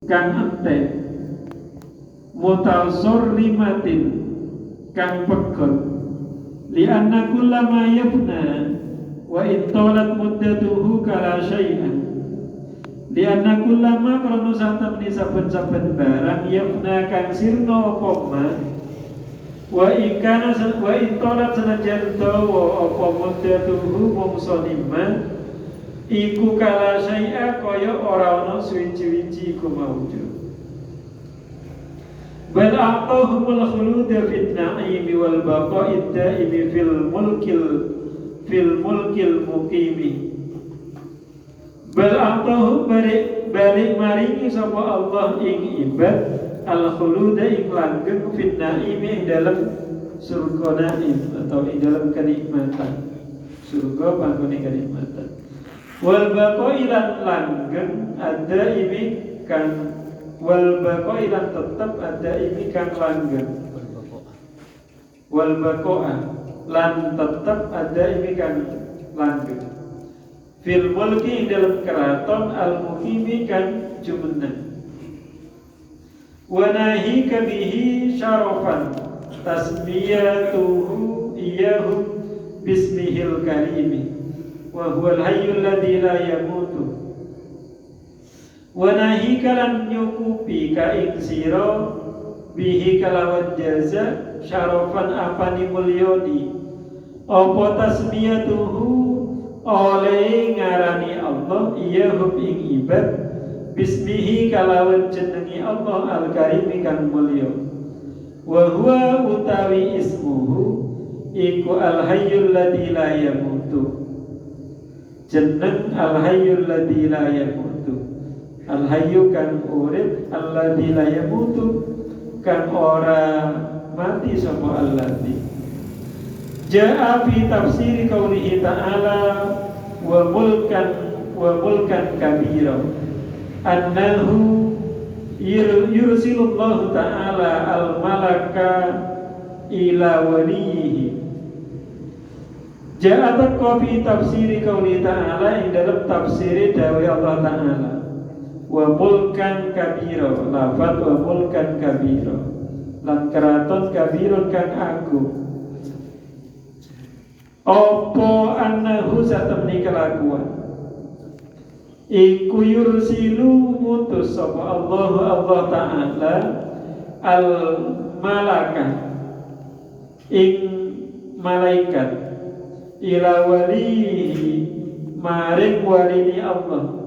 kang entek mutazorrimatin kang pegot li anna kullama yafna wa intolat muddatuhu kala syai'an li anna kullama karena satamni saben-saben barang yafna kang sirna apa ma wa ikana wa intolat sanajan dawa apa muddatuhu mongso nima iku kala syai'a kaya ora ana suwiji-wiji iku maujud. Bal a'tahumul khuluda fit na'imi wal baqa'id da'imi fil mulkil muqimi. Bal a'tahum balik maringi sapa Allah ing ibad al khuluda ing langgeng fit na'imi ing dalam surga na'im atau ing dalam kenikmatan. Surga panggone kenikmatan. Wal baqailan langgeng ada ini kan wal baqailan tetap ada ini kan langgeng wal baqaa lan tetap ada ini kan langgeng fil mulki dalam keraton al muqimi kan jumeneng wa nahi kabihi syarafan tasmiyatuhu iyahu bismihil karimi wa huwal hayyul ladzi la yamutu wa nahika lan nyukupi ka ing sira bihi kalawan jaza syarafan apani mulyoni apa tasmiyatuhu oleh ngarani Allah iyahum ing ibad bismihi kalawan jenengi Allah al-karim kang mulya wa huwa utawi ismuhu iku al-hayyul ladzi la yamutu jeneng al-hayyul ladzi la yamutu al-hayyu kan urip alladzi la yamutu kan ora mati sapa alladzi jaa fi tafsir qaulihi ta'ala wa mulkan kabira annahu yursilullahu ta'ala al-malaka ila waliyihi. Ja'at fi tafsiri qauli ta'ala ing dalam tafsiri dawuh Allah Ta'ala wa mulkan kabira lafaz wa mulkan kabira lan keraton kabirun kang agung apa annahu satemni kelakuan iku yursilu mutus sapa Allah Ta'ala al malaka ing malaikat ila walihi maring walini Allah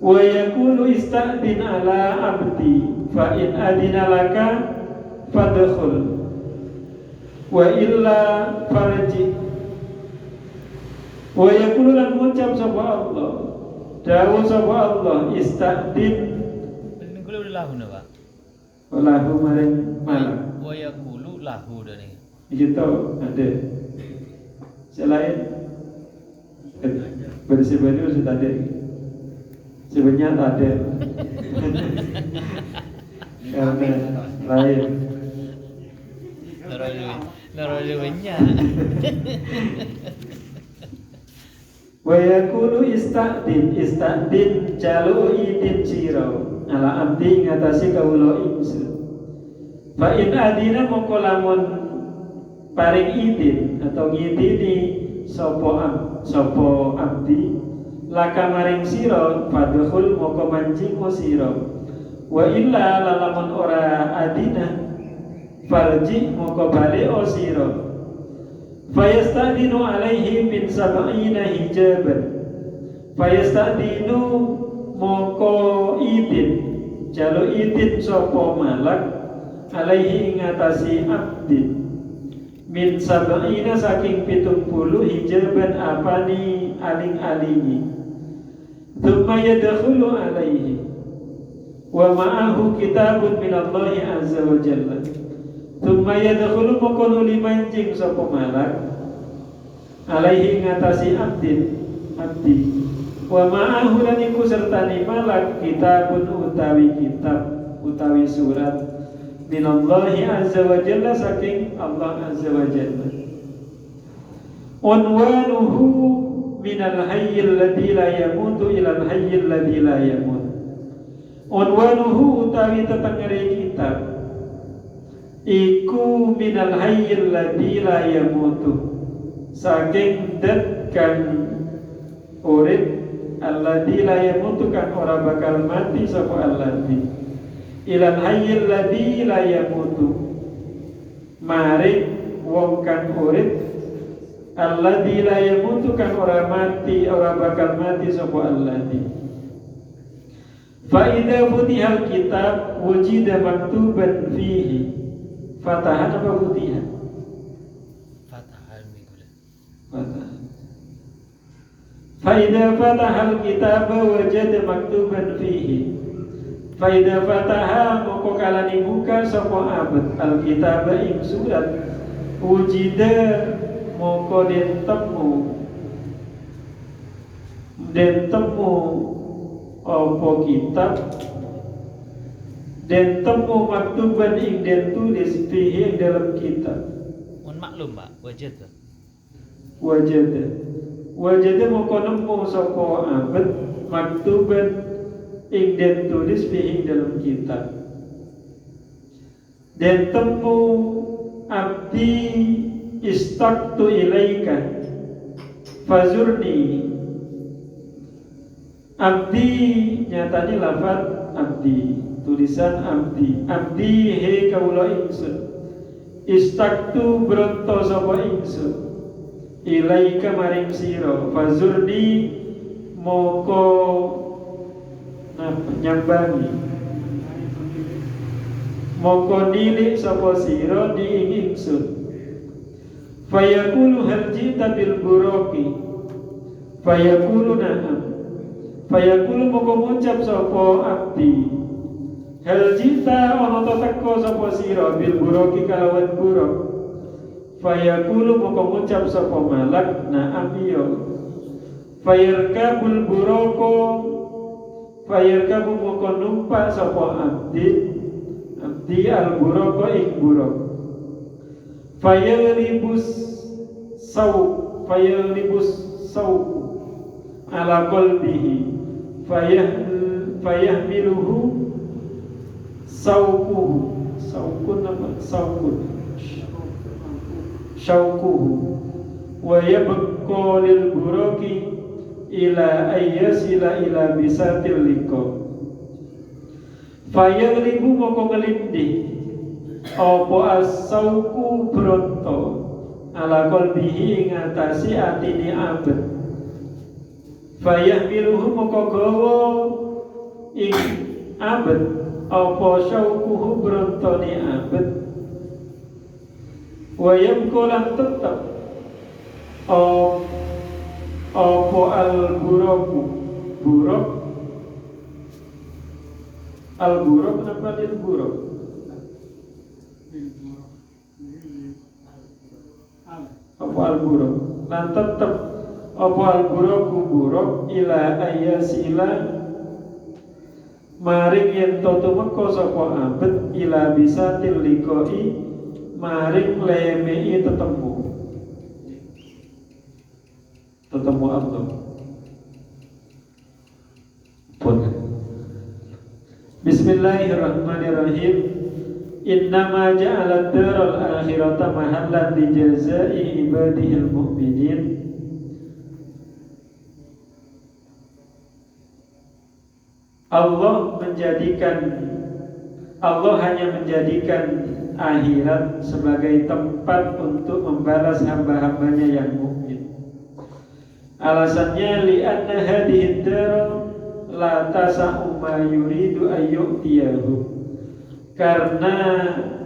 wa yakulu ista'din ala abdi fa in adina laka fadkhul wa illa farji wa yakulu lan ngucap sapa Allah dawuh sapa Allah ista'din niku lahu napa lahu maring malak wa yakulu lahu dene itu ada selain bersebut sudah ada sebenarnya tak ada karena lain narolewenya wa yakulu ista'din jalu idin siro ala abdi ngatasi kawula ingsun fa in adina mongko lamun paring idin atau ngidini sopo abdi laka maring siro fadkhul moko mancing siro wa illa lalamun ora adina farji moko bali siro fayastadinu alaihi min sab'ina hijaban fayastadinu moko idin jalu idin sopo malak alaihi ngatasi abdi min sab'ina saking 70 hijaban apani aling-alingi thumma yadkhulu alaihi wa ma'ahu kitabun minallahi azza wa jalla thumma yadkhulu mokon limancing sapa malak alaihi ngatasi abdi wa ma'ahu lan iku sertani malak kitabun utawi surat minallahi azza wa jalla saking Allah azza wa jalla unwanuhu minal hayyil ladzi la yamutu ilal hayyil ladzi la yamut Unwanuhu utawi tetengere kitab iku minal hayyil ladzi la yamutu, saking dat kang urip alladzi la yamutu kang ora bakal mati sapa alladzi, ilal hayyil ladzi la yamutu, maring wong kang urip alladzi la yamutu kang ora mati, ora bakal mati sapa alladzi. Fa idza futihal kitab wujida maktuban fihi, fatahan apa futihan? Fatahan minggu. Fatahan. Fa idza fatahal kitab wajada maktuban fihi, fa idza fataha moko kalani buka sapa abad al kitab ing surat wujida moko den temu apa kitab dan temu maktuban ing den tulis fihi dalam kitab. Mun maklum Pak, wajad. Wajada moko nemu sapa abad maktuban ing den tulis fihi dalam kitab. Dan temu abdi istaqtu ilaika fazurni. Abdi nyatani lafaz abdi, tulisan abdi he kawula ingsun, istaktu bronto sapa ingsun ilaika maring sira, fazurni moko nyambangi, moko nilik sapa sira di ingsun, fayaqulu hal jita bil buraqi, fayaqulu na'am, fayaqulu moko ngucap sapa abdi, hal jita ana ta teko sapa sira bil buraqi kalawan buraq, fayaqulu moko ngucap sapa malak na'am iya, fayarkabul buraqo, fayarkabu moko numpak sapa abdi al buraqo ing buraq, fayalibus sauk ala qalbihi, fayahmiluhu syaukuhu wa yabqa lil buraqi ila ayyasila ila bisatil liqa, fayaghlibu moko ngelindih apa as-sauku bronto ala qalbihi ing atasi atine abet, fayahmiluhu moko gawa ing abet apa syaukuhu brontone abet, wa yamkulan tetep apa al-buraku buruk, al-buruk napa lil buruk, apa al-buruk lan tetep apa al-buraku buruk ila ayyasila maring yen tumeka sapa abet ila bisatil liqai maring lemei tetemu Allah. Bismillahirrahmanirrahim. Innama ja'ala daral akhirata mahallan li jazai ibadihil mu'minin. Allah hanya menjadikan akhirat sebagai tempat untuk membalas hamba-hambanya yang mukmin. Alasannya li'anna hadhihi dar la tasa'u ma yuridu ayyutiyahu, karena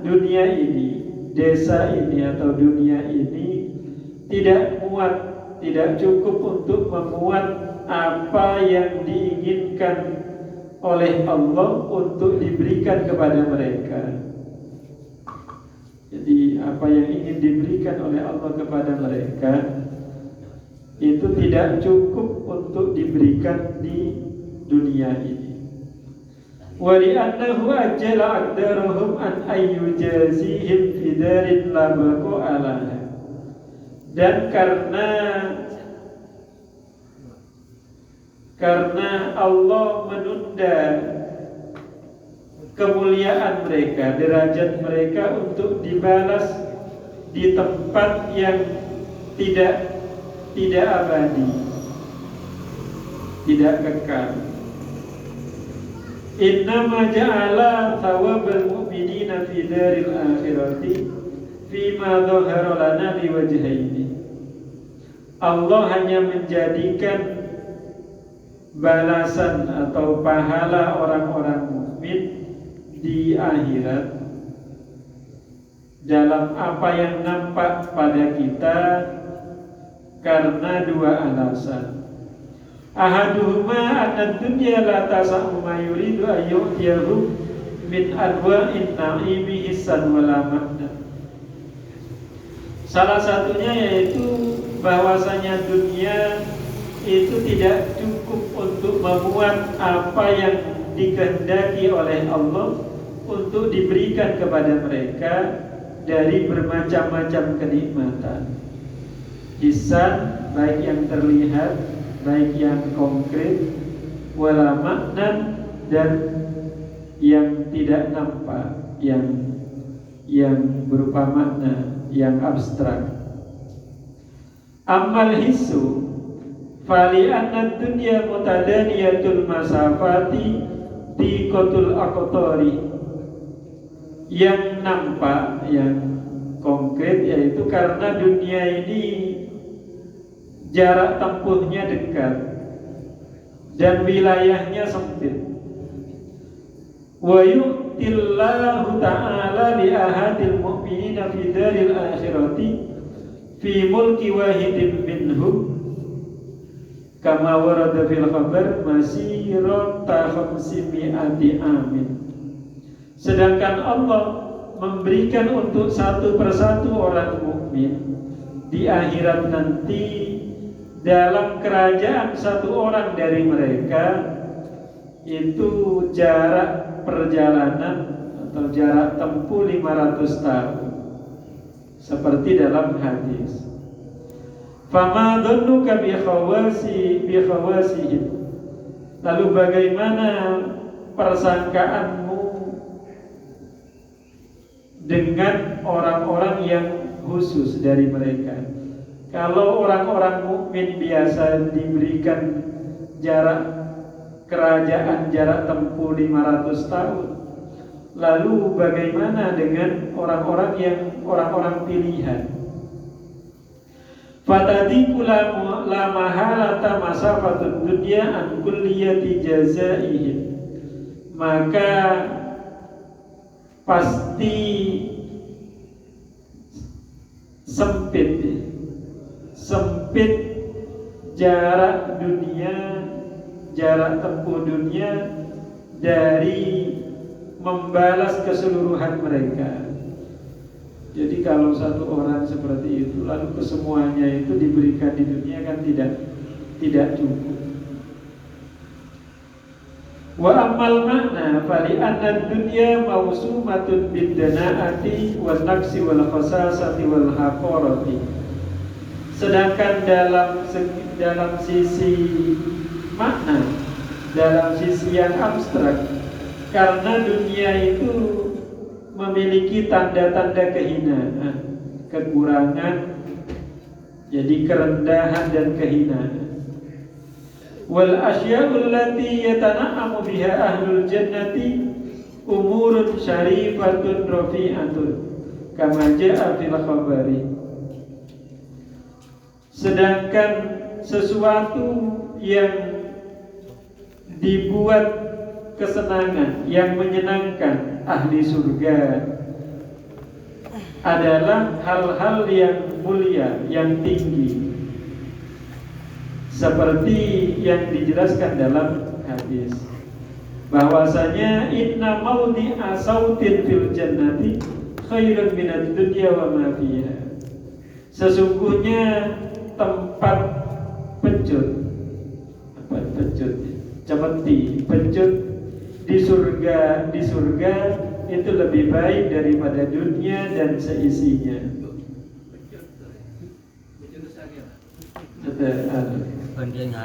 dunia ini, desa ini atau dunia ini tidak muat, tidak cukup untuk memuat apa yang diinginkan oleh Allah untuk diberikan kepada mereka. Jadi apa yang ingin diberikan oleh Allah kepada mereka itu tidak cukup untuk diberikan di dunia ini. Wa li'annahu ajjala aqdarahum an ayyujazihim fi darin la baqa alaha. Dan karena Allah menunda kemuliaan mereka, derajat mereka untuk dibalas di tempat yang tidak abadi, tidak kekal. Innama ja'ala thawabal mu'minina fi daril akhirati fima dhahara lana liwajhaini. Allah hanya menjadikan balasan atau pahala orang-orang mukmin di akhirat dalam apa yang nampak pada kita karena dua alasan. Ahaduhuma anna dunya la tasa'u ma yuridu ayyu'tiyahu min anwa'in na'imi hissan wala makna. Salah satunya yaitu bahwasanya dunia itu tidak cukup untuk memuat apa yang dikehendaki oleh Allah untuk diberikan kepada mereka dari bermacam-macam kenikmatan. Hissan, baik yang terlihat, baik yang konkret, wala makna, dan yang tidak nampak, yang berupa makna, yang abstrak. Amal hissu fali anna dunya mutadaniyatul masafati diqatul aqtari. Yang nampak, yang konkret, yaitu karena dunia ini jarak tempuhnya dekat dan wilayahnya sempit. Wa yu'tillahu ta'ala li ahadil mu'minina fi daril akhirati fi mulki wahidin minhum kama warada fil khabar masirata 500 amin. Sedangkan Allah memberikan untuk satu persatu orang mukmin di akhirat nanti dalam kerajaan satu orang dari mereka itu jarak perjalanan atau jarak tempuh 500 tahun, seperti dalam hadis. Fama dhannuka bi khawasihim. Lalu bagaimana persangkaanmu dengan orang-orang yang khusus dari mereka? Kalau orang-orang mukmin biasa diberikan jarak kerajaan jarak tempuh 500 tahun, lalu bagaimana dengan orang-orang pilihan? Fatadiku la mahalata masafatud dunya an kulliyati jazaihim. Maka pasti sempit jarak tempuh dunia dari membalas keseluruhan mereka. Jadi kalau satu orang seperti itu lalu kesemuanya itu diberikan di dunia kan tidak cukup. Wa amal makna fali anna dunya mausumatun bid-dana'ati wan naqsi wal khasasati wal haqarati. Sedangkan dalam sisi makna, dalam sisi yang abstrak, karena dunia itu memiliki tanda-tanda kehinaan, kekurangan, jadi kerendahan dan kehinaan. Wal asya'ul lati yatana'amu biha ahlul jannati umurun syarifatun rafi'atun kama ja'a fil khabari. Sedangkan sesuatu yang dibuat kesenangan, yang menyenangkan ahli surga adalah hal-hal yang mulia, yang tinggi, seperti yang dijelaskan dalam hadis bahwasanya inna maudhi'a sautin fil jannati khairun minad dunya wa ma fiha. Sesungguhnya tempat pencut di surga itu lebih baik daripada dunia dan seisinya.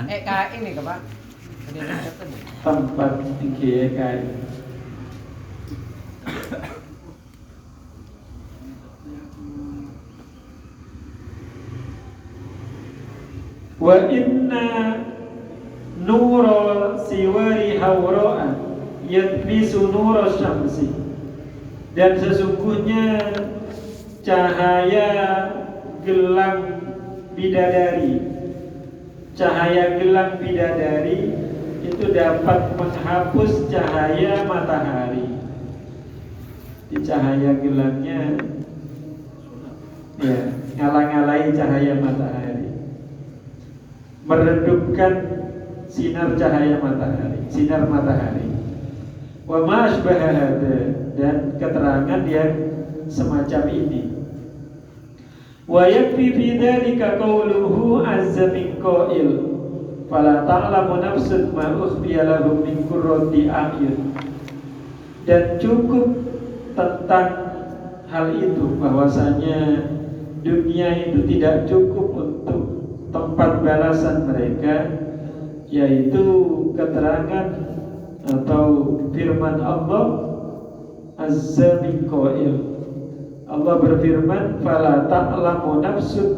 EKI ini ke Pak? Tempat EKI. Wa inna nura siwari hawra'a yatmisu nura syamsi. Dan sesungguhnya cahaya gelang bidadari, cahaya gelang bidadari itu dapat menghapus cahaya matahari. Di cahaya gelangnya ya ngalang-ngalai cahaya matahari, meredupkan sinar cahaya matahari, sinar matahari. Wa ma asbaha hada, dan keterangan yang semacam ini. Wa yakfi fi dzalika qawluhu azza min qail fala ta'lamu nafsun ma ukhfiya lahum min qurrati a'yun. Dan cukup tentang hal itu bahwasanya dunia itu tidak cukup untuk tempat balasan mereka, yaitu keterangan atau firman Allah azza min qail. Allah berfirman, fala ta'lamu nafsun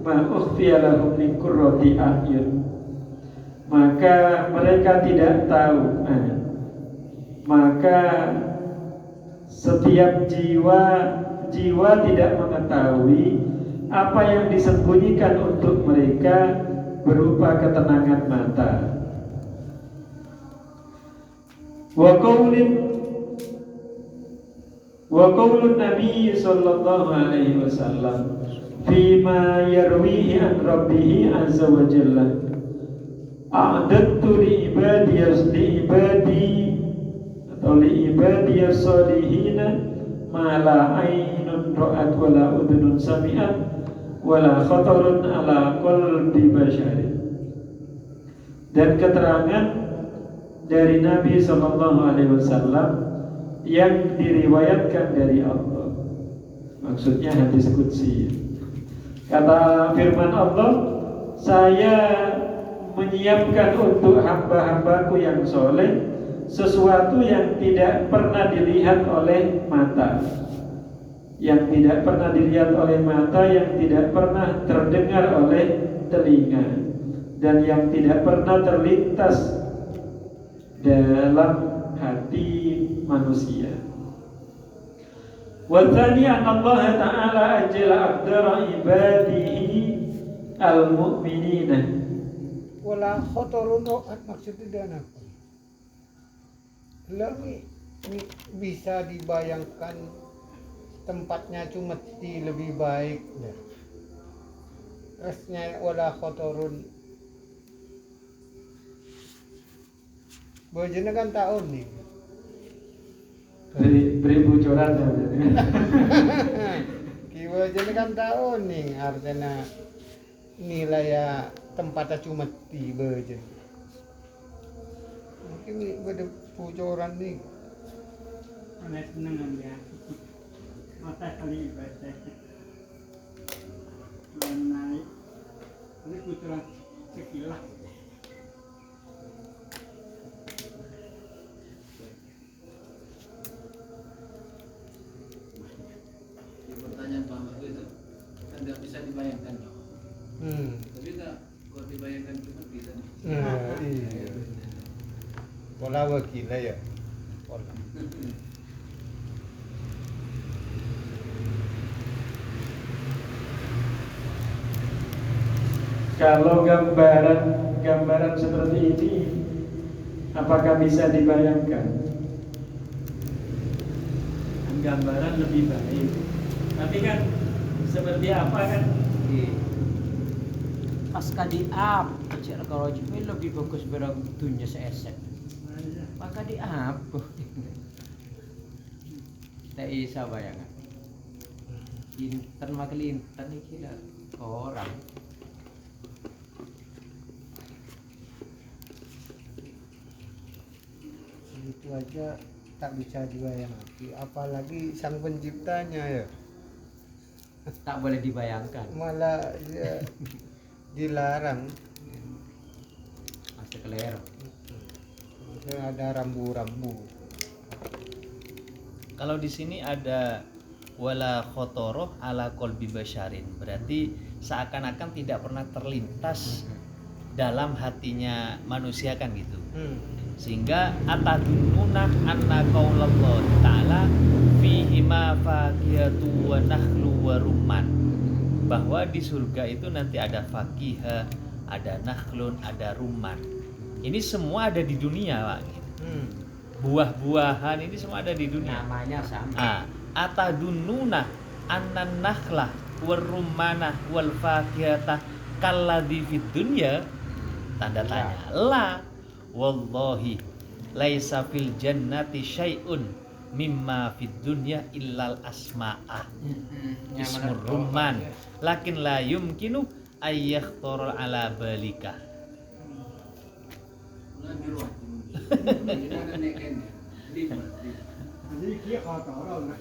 ma ukhfiya lahum min qurrati a'yun. Maka mereka tidak tahu. Maka setiap jiwa tidak mengetahui apa yang disembunyikan untuk mereka berupa ketenangan mata. Wa qaulun Nabi sallallahu alaihi wasallam fima yarwihi an rabbih azza wa jalla, a'adtu li ibadi atau li ibadi salihina ma la aynun ra'at wa la udhunun sami'at wa la khatarun ala qalbi basharin. Dan keterangan dari Nabi sallallahu alaihi wasallam yang diriwayatkan dari Allah, maksudnya hadis qudsi. Kata firman Allah, saya menyiapkan untuk hamba-hambaku yang soleh sesuatu yang tidak pernah dilihat oleh mata, yang tidak pernah dilihat oleh mata, yang tidak pernah terdengar oleh telinga, dan yang tidak pernah terlintas dalam hati manusia. Wa tsani anna Allah ta'ala ajala aqdara ibadihi al-mu'minina. Wala khotorun ro'at, maksudnya dan apa? Ini bisa dibayangkan tempatnya cuma lebih baik. Terusnya wala khotorun. Bojone kan tahun nih. Beri bocoran ya. Bojone kan tahun nih, artinya nilai ya tempatnya cuma di bojone. Mungkin ada bocoran nih. Anak seneng ya. Mata kali ibadah. Naik. Ini bocoran sekilas. Pertanyaan Pak Mahfud itu kan nggak bisa dibayangkan. Tapi tak kalau dibayangkan cuma bisa. Iya. Pola wakilnya ya. Pola. Kalau gambaran seperti ini, apakah bisa dibayangkan? Gambaran lebih baik. Tapi kan seperti apa kan? Pas kadi up kecil kalau cuma lebih bagus beragtunya seesek. Maka di up. Kita bisa bayangan. Inten makli inten iki lah orang. Itu aja tak bisa dibayangkan, apalagi sang penciptanya ya. Tak boleh dibayangkan. Malah ya, dilarang. Masih kelero. Ada rambu-rambu. Kalau di sini ada wala khotoroh ala qalbi basyarin, berarti seakan-akan tidak pernah terlintas dalam hatinya manusia kan gitu. Sehingga atadununa anna qaulullah ta'ala fihi ma faqihatu wa nakhlu wa rumman, bahwa di surga itu nanti ada fakihah, ada nakhlun, ada rumman. Ini semua ada di dunia, Pak. Buah-buahan ini semua ada di dunia. Namanya sama. Atadununa annan nakhlah war rummanah wal fakihata kalladzi fid dunya, tanda tanya. La wallahi laisa fil jannati syai'un mimma fid dunya illal asma'ah ismur rumman lakin la yumkinu ayyakhtara ala balika. Ulang di ruang. Kita ada neken. Jadi kia kau tahu lah.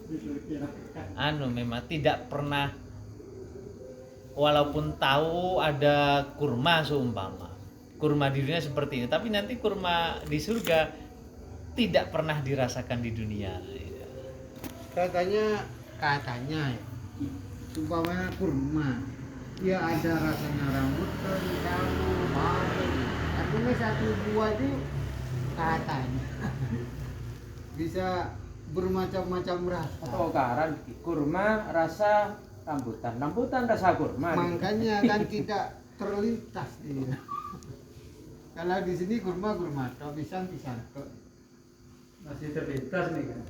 Itu kira. Memang tidak pernah, walaupun tahu ada kurma seumpama kurma di dunia seperti ini, tapi nanti kurma di surga tidak pernah dirasakan di dunia. Katanya ya, umpamanya kurma, ya ada rasanya rambutan, kamu, bau. Artinya satu buah itu katanya bisa bermacam-macam rasa. Atau karan kurma rasa rambutan rasa kurma. Makanya kan tidak terlintas dia. Kalau di sini kurma toh, pisang toh. Masih terlintas nih kan.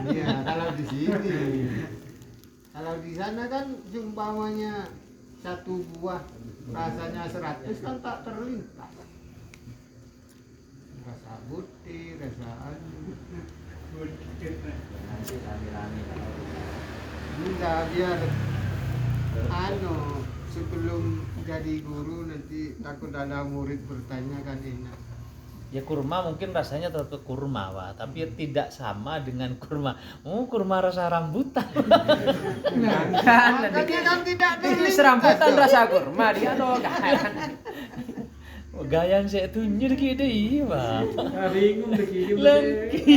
Iya, kalau di sini. Kalau di sana kan seumpamanya satu buah rasanya 100 kan tak terlintas. Rasa putih, rasa enggak, biar sebelum jadi guru nanti takut ada murid bertanya kan enak. Ya kurma mungkin rasanya tetap kurma, Pak, tapi tidak sama dengan kurma. Kurma rasa rambutan. Makanya kan tidak terlintas. Rambutan rasa kurma dia loh kan. Gayang saya tunjuk gitu iya, Pak. Bingung begini. Lengki.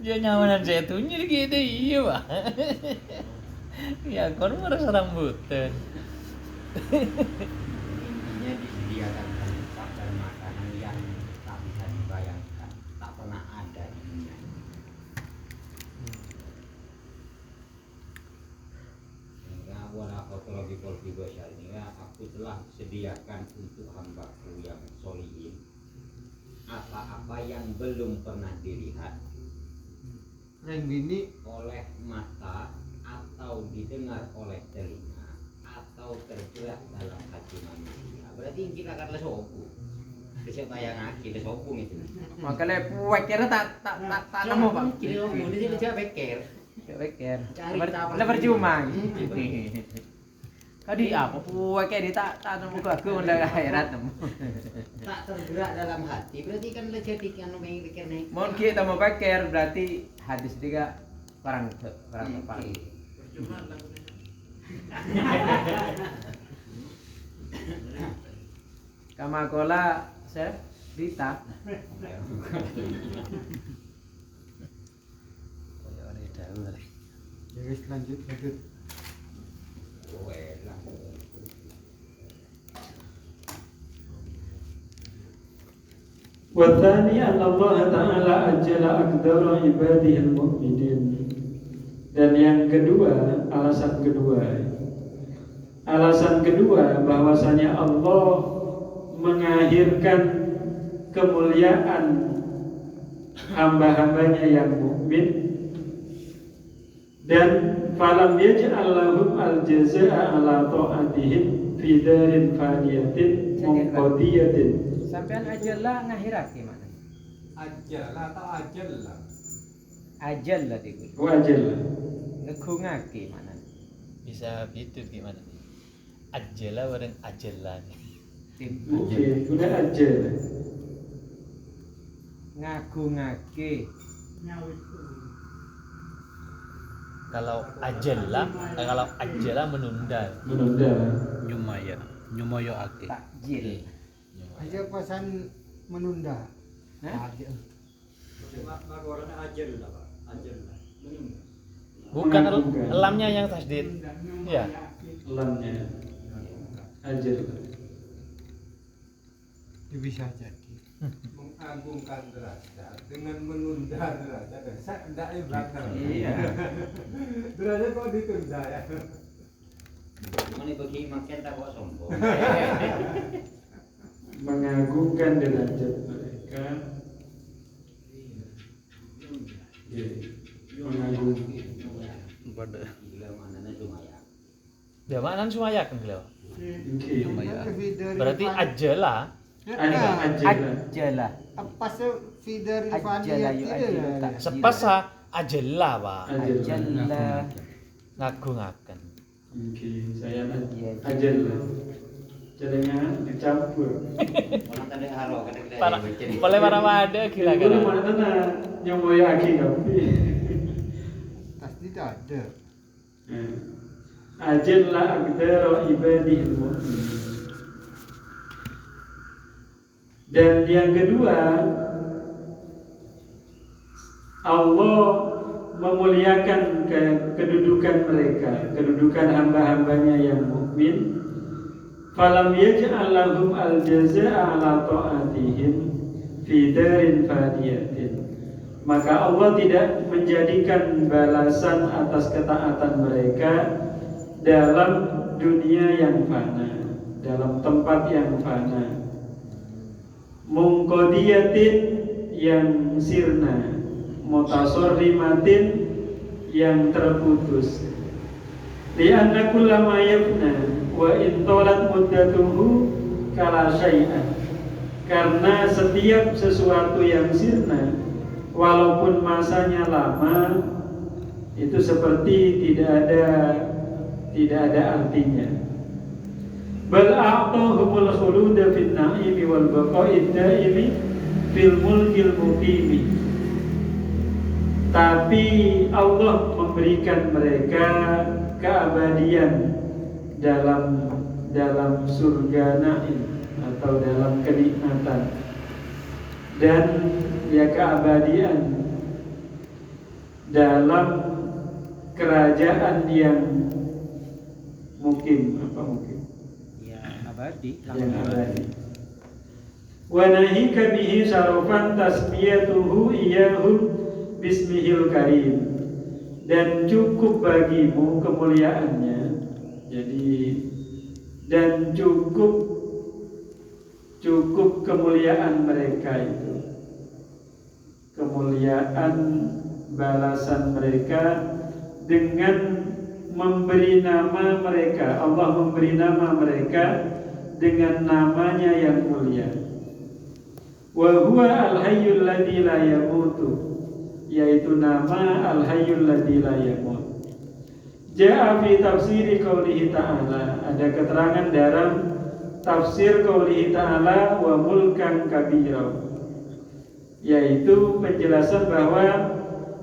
Dia nyamanan saya tunjuk gitu iya, Pak. Ya kurma rasa rambutan. Intinya disediakan tempat dan makanan yang tak bisa dibayangkan, tak pernah ada di dunia. Sehingga wala khotologi polri sehingga aku telah sediakan untuk hambaku yang solihin apa-apa yang belum pernah dilihat Reng bini oleh mata atau didengar oleh telinga atau tergerak dalam hati manusia. Berarti kita akan lesopu. Bisa bayangkan lesopu itu. Makanya puaknya tak nemu, Pak. Kita ngomong ini dia beker. Beker. Cari tahu. Lah percuma. Kadi apa puaknya di tak nemu ke aku udah akhirat nemu. Tak tergerak dalam hati. Berarti kan lecet kan mikir nih. Mohon kita mau beker berarti hadis juga perang apa? Percuma lagunya. Kamakola Chef Rita. ya wis lanjut. Oh, elah. Wathani anna Allah Ta'ala ajala aqdara ibadihil mu'minin. Dan yang kedua, alasan kedua bahwasanya Allah mengakhirkan kemuliaan hamba-hambanya yang mukmin, dan falam yaj'al lahum al-jazaa'a ala ta'atihim fi darin faniyatin munqadiyatin. Sampean ajalah ngakhirat gimana? Ajal atau ajal lah. Ajal lah diku. Wajil. Ngegungake mana? Bisa gitu gimana nih? Ajala bareng ajalan. Tempo. Oke, udah aja. Ngagungake. Kalau ajala menunda. Menunda. Takjil. Aja pasan menunda. Hah? Bukan lamnya yang tasdid. Ya. Lamnya. ajal. Bisa jadi. Mengagungkan derajat dengan menunda derajat dan saya tidak ibadah. Iya. Derajat kok ditunda ya? Cuman itu Ki makin tak kok sombong. Mengagungkan derajat mereka. Ya, mengagungkan. Pada. Gila manana cuma ya. Ya mana sumaya kan beliau. Oke. Berarti ajala. Ajalah. Apa sih feeder Ajalah Rifani yuk itu? ajalah. Sepasa ajala, Pak. Ajalah. Ngagungaken. Oke, saya ajal lah. Jaringan dicampur. Orang tadi haro kadang-kadang. Para boleh para wada gila Gila kan. mana na nyomoy aki tapi. Pasti tak ada. Ajal la aqdara ibadihil mu'minin. Dan yang kedua, Allah memuliakan kedudukan mereka, kedudukan hamba-hambanya yang mukmin. Falam yaj'al lahum al-jazaa'a 'ala ta'atihim fi darin fadiyatin. Maka Allah tidak menjadikan balasan atas ketaatan mereka dalam dunia yang fana, dalam tempat yang fana. Mungkodiyatin yang sirna, mutasorrimatin yang terputus. Lianna kullama yafna wa intolat muddatuhu kala syai'an. Karena setiap sesuatu yang sirna, walaupun masanya lama, itu seperti tidak ada artinya. Bal a'tahumul khuluda fin na'imi wal baqa'i daimi fil mulkil muqimi. Tapi Allah memberikan mereka keabadian dalam surga na'im atau dalam kenikmatan, dan ya keabadian dalam kerajaan yang mukim. Apa mukim? Abadi. Yang abadi. Wa nahika bihi sarofan tasmiyatuhu iyahu bismihil karim. Dan cukup bagimu kemuliaannya. Jadi dan cukup kemuliaan mereka itu. Kemuliaan balasan mereka dengan memberi nama mereka. Allah memberi nama mereka dengan namanya yang mulia. Wa huwa al-hayyul ladzi la yamutu, yaitu nama al-hayyul ladzi la yamut. Ja'a fi tafsiri qaulihi ta'ala, ada keterangan dalam tafsir qaulihi ta'ala wa mulkan kabira, yaitu penjelasan bahwa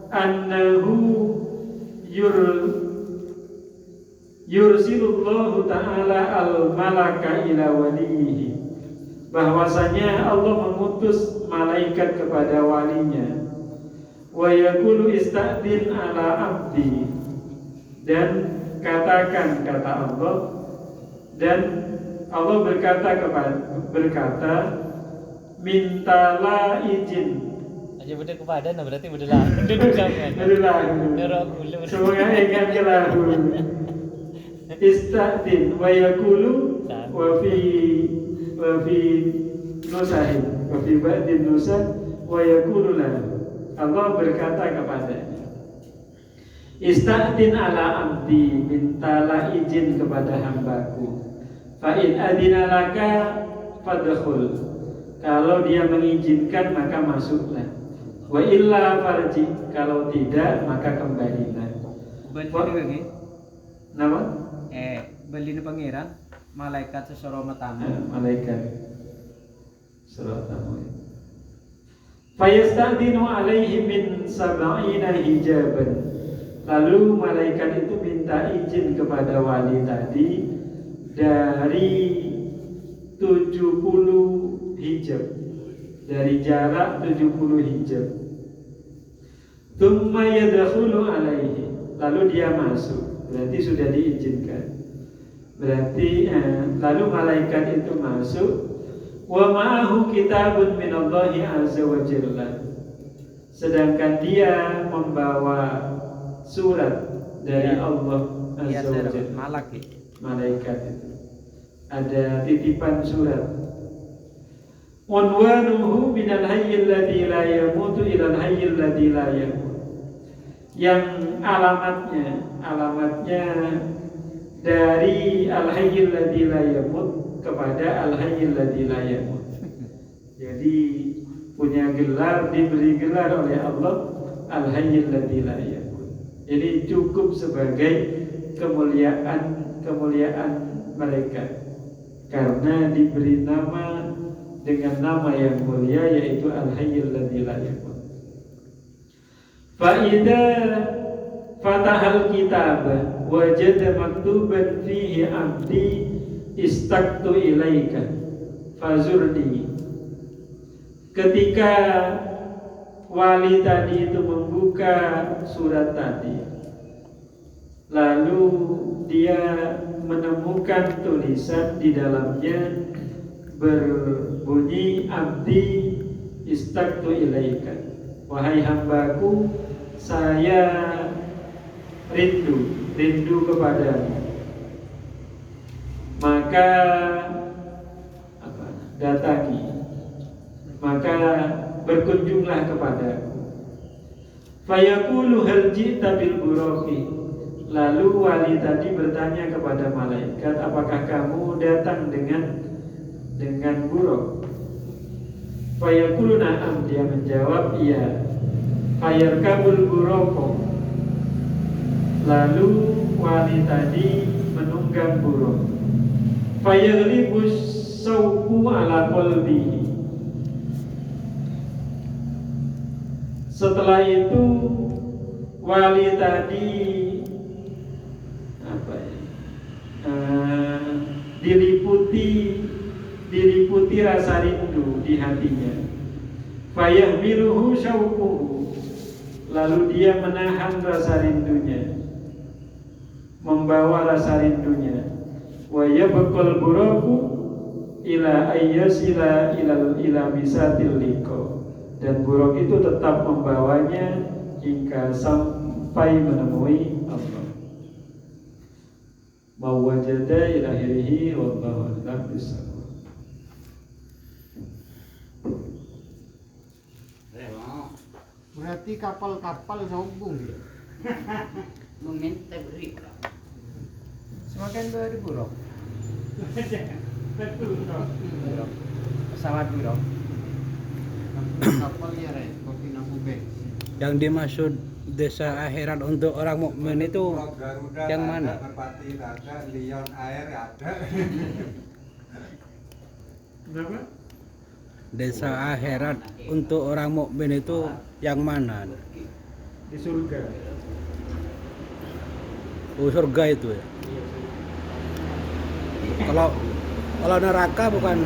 annahu yursilullahu ta'ala al-malaka ila walihi, bahwasanya Allah mengutus malaikat kepada walinya. Wa yaqulu ista'din ala abdi, dan katakan, kata Allah, dan Allah berkata mintalah izin. Aja beda kepada, nah berarti beda lah. Duduk sampean. Semoga ingat kelahu. Istadin wa yaqulu wa fi nusahin wa fi ba'din nusah wa yaqulu lahu. Allah berkata kepadanya, Istadin ala abdi, mintalah izin kepada hambaku. Fa in adina laka fadkhul, kalau dia mengizinkan maka masuklah. Wa illa farji, kalau tidak maka kembalilah. Beli lagi. Nama? Beli pangeran malaikat sesoro tamu. Malaikat sesoro tamu. Fayastadinu alaihi min sab'ina hijaban. Lalu malaikat itu minta izin kepada wali tadi dari 70 hijab, dari jarak 70 hijab. Tsumma yadkhulu alaihi, lalu dia masuk, berarti sudah diizinkan. Berarti lalu malaikat itu masuk. Wa ma'ahu kitabun minallahi azza wa jalla. Sedangkan dia membawa surat dari Allah azza wa jalla. Malaikat itu ada titipan surat. Unwanuhu minal hayyil ladzi la yamutu ilal hayyil ladzi la yamut. Yang alamatnya dari al-hayyil ladzi la yamut kepada al-hayyil ladzi la yamut. Jadi punya gelar, diberi gelar oleh Allah al-hayyil ladzi la yamut. Jadi cukup sebagai kemuliaan mereka karena diberi nama dengan nama yang mulia yaitu al-hayyil ladzi la yamut. Fa idza fatahal kitab wajada maktuban fihi abdi istaqtu ilaika fazurni. Ketika wali tadi itu membuka surat tadi, lalu dia menemukan tulisan di dalamnya berbunyi abdi istaqtu ilaika, wahai hambaku, saya rindu kepadamu. Maka datangi, maka berkunjunglah kepadaku. Fayaqulu hal ji'ta bil buraqi. Lalu wali tadi bertanya kepada malaikat, apakah kamu datang dengan buraq? Fayaqulu na'am, dia menjawab iya. Fayarkabul buraqo. Lalu wali tadi menunggang buraq. Fayaglibus sauku ala qalbihi. Setelah itu wali tadi diliputi rasa rindu di hatinya. Fayahmiluhu syauquhu. Lalu dia menahan rasa rindunya, membawa rasa rindunya. Wa yabqal buraku ila ayyasila ila bisatil liqa. Dan buruk itu tetap membawanya hingga sampai menemui Allah. Mawajada ila akhirih wallahu a'lam bishawab. Berarti kapal-kapal sombong ya. Meminta beri. Semakin dari buruk. Pesawat buruk. Kapal ya repot di lampu bensin. Yang dimaksud desa akhirat untuk orang mukmin itu Garuda yang ada, mana? Merpati ada, Lion Air ada. Kenapa? Desa akhirat untuk orang mukmin itu yang mana? Di surga. Oh, surga itu ya. Kalau neraka bukan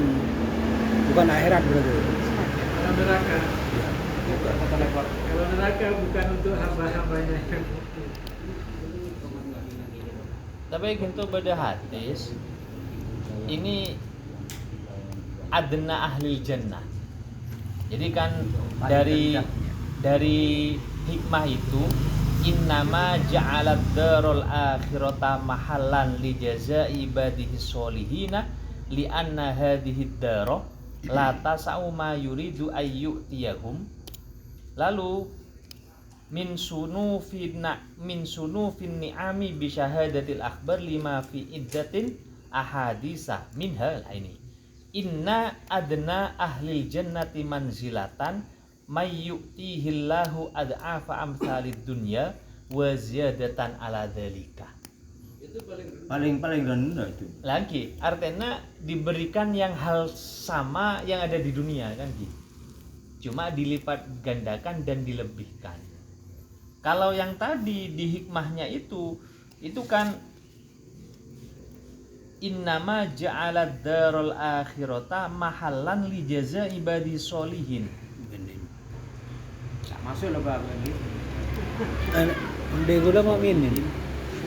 akhirat berarti. Kalau neraka, kalau neraka bukan untuk hamba-hambanya yang mukmin. Tapi gitu pada hadis ini adna ahli jannah. Jadi kan dari hikmah itu innama ja'alat darul akhirata mahallan li jazai ibadihi sholihina li anna hadhihi daro la tasau ma yuridu ayyutiyahum. Lalu min sunufin ni'ami bi syahadatil akhbar lima fi iddatin ahadisa minha ini inna adna ahlil jannati manzilatan mayyutihillahu ad'afa amsalid dunya wa ziyadatan ala dzalika. Itu Paling rendah itu. Lagi artinya diberikan yang hal sama yang ada di dunia kan gitu. Cuma dilipat gandakan dan dilebihkan. Kalau yang tadi di hikmahnya itu kan innama ja'alad darul akhirata mahallan li jaza ibadi solihin. Masuk lah bang ini. Dia gula mukminin.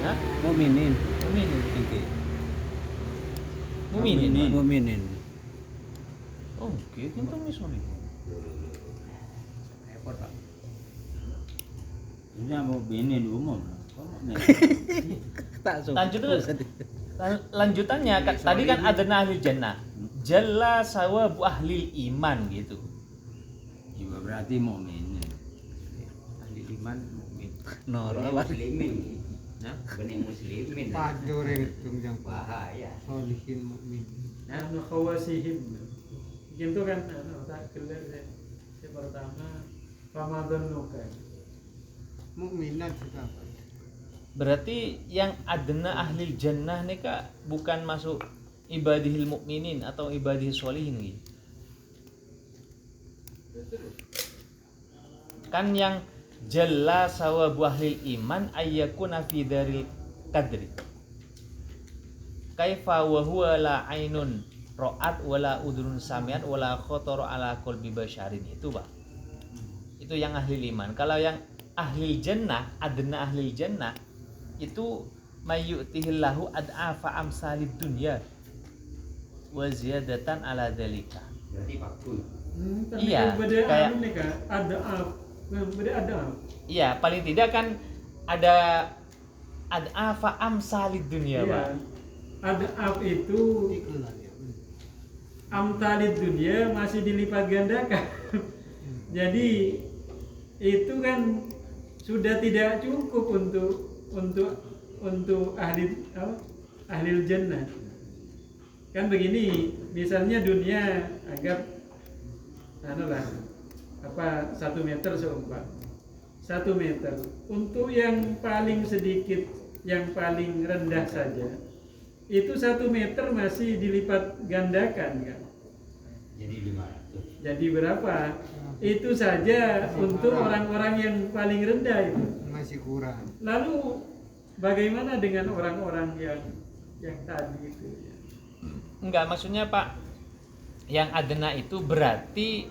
Hah? Mukminin. Ini Oke. Mukminin. Oh, gitu kan misalnya. Repot Pak. Ini mau binin umum. Lanjut dulu. Lanjutannya tadi kan adna ahli jannah. Jalla sawabu ahli iman gitu. Juga berarti mukmin. Ahli iman mukmin. Muslimin. Nah, benih muslimin. Pajor itu yang Bahaya. solihin mukmin. Anu khawasihim. Gitu kan tak gelar yang pertama Ramadan nuka. Mukminat juga apa? Berarti yang adna ahli jannah nih Kak bukan masuk ibadihil mukminin atau ibadihil sholihin gitu. Kan yang jalla sawabu ahli iman ayyakuna fi daril qadri. Kaifa wa huwa la ainun ra'at wala udhunun sami'at wala khatara ala qalbi basyarin itu, Pak. Itu yang ahli iman. Kalau yang ahli jannah, adna ahli jannah itu mayyutihillahu ad'afa amsalid dunya wa ziyadatan ala dzalika. Berarti fakul. Iya, kayak anu nih Kak, ada. Iya, paling tidak kan ada ad'afa amsalid dunya, Pak. Ada itu amtalid dunia masih dilipat gandakan. Jadi itu kan sudah tidak cukup untuk ahli jannah. Kan begini, misalnya dunia anggap 1 meter seumpama. 1 meter. Untuk yang paling sedikit, yang paling rendah saja, itu 1 meter masih dilipat gandakan kan. Jadi 500. Jadi berapa? Itu saja untuk orang-orang yang paling rendah itu. Masih kurang. Lalu bagaimana dengan orang-orang yang tadi itu? Enggak, maksudnya Pak, yang adna itu berarti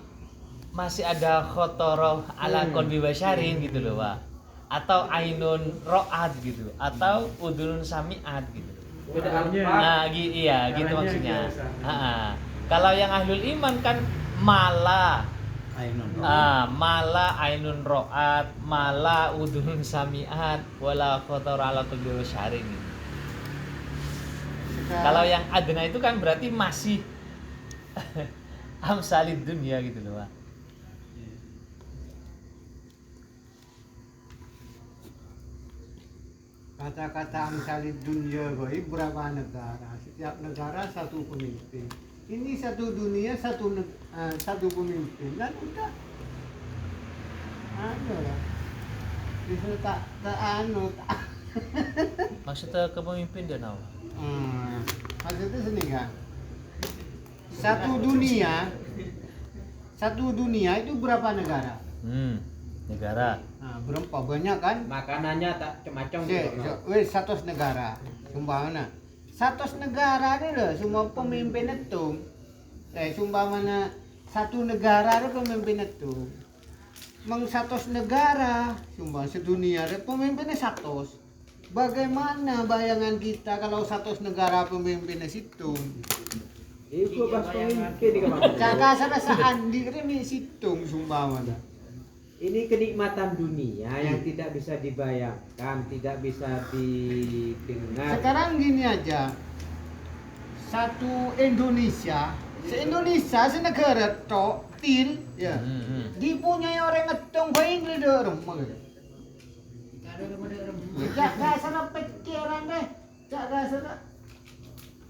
masih ada khotoroh ala qalbi basyarin gitu loh, Pak. Atau ainun ro'at gitu, atau udunun sami'at gitu. Nah, iya gitu maksudnya. Kalau yang ahlul iman kan mala ainun ro'at, mala udunun sami'at, wala khotoroh ala qalbi basyarin gitu. Kalau yang adna itu kan berarti masih amsalid dunia gitu loh, Pak. Kata-kata amsalid dunia goib berapa negara? Setiap negara satu pemimpin. Ini satu dunia satu pemimpin dan udah lah. Bisa tak Maksudnya kepemimpin dan apa? Maksudnya sini kan. Satu dunia itu berapa negara? Negara. Nah, berapa banyak kan? Makanannya tak macam-macam gitu. Wes 100 negara. Sumpamana 100 negara ni loh, semua pemimpin itu. Sumpamana satu negara ada pemimpin itu. Mang 100 negara, sumpah sedunia ada pemimpinnya 100. Bagaimana bayangan kita kalau 100 negara pemimpinnya situ? Ibu pas pemimpin di kemana? Jaga sarasaan diri situng sumpamana. Ini kenikmatan dunia yang tidak bisa dibayangkan, tidak bisa didengar. Sekarang gini aja, satu Indonesia, senegara tok til, ya, dipunyai orang ngetong bayi ini dorong, gitu. Jaga sana pikiran deh, jaga sana.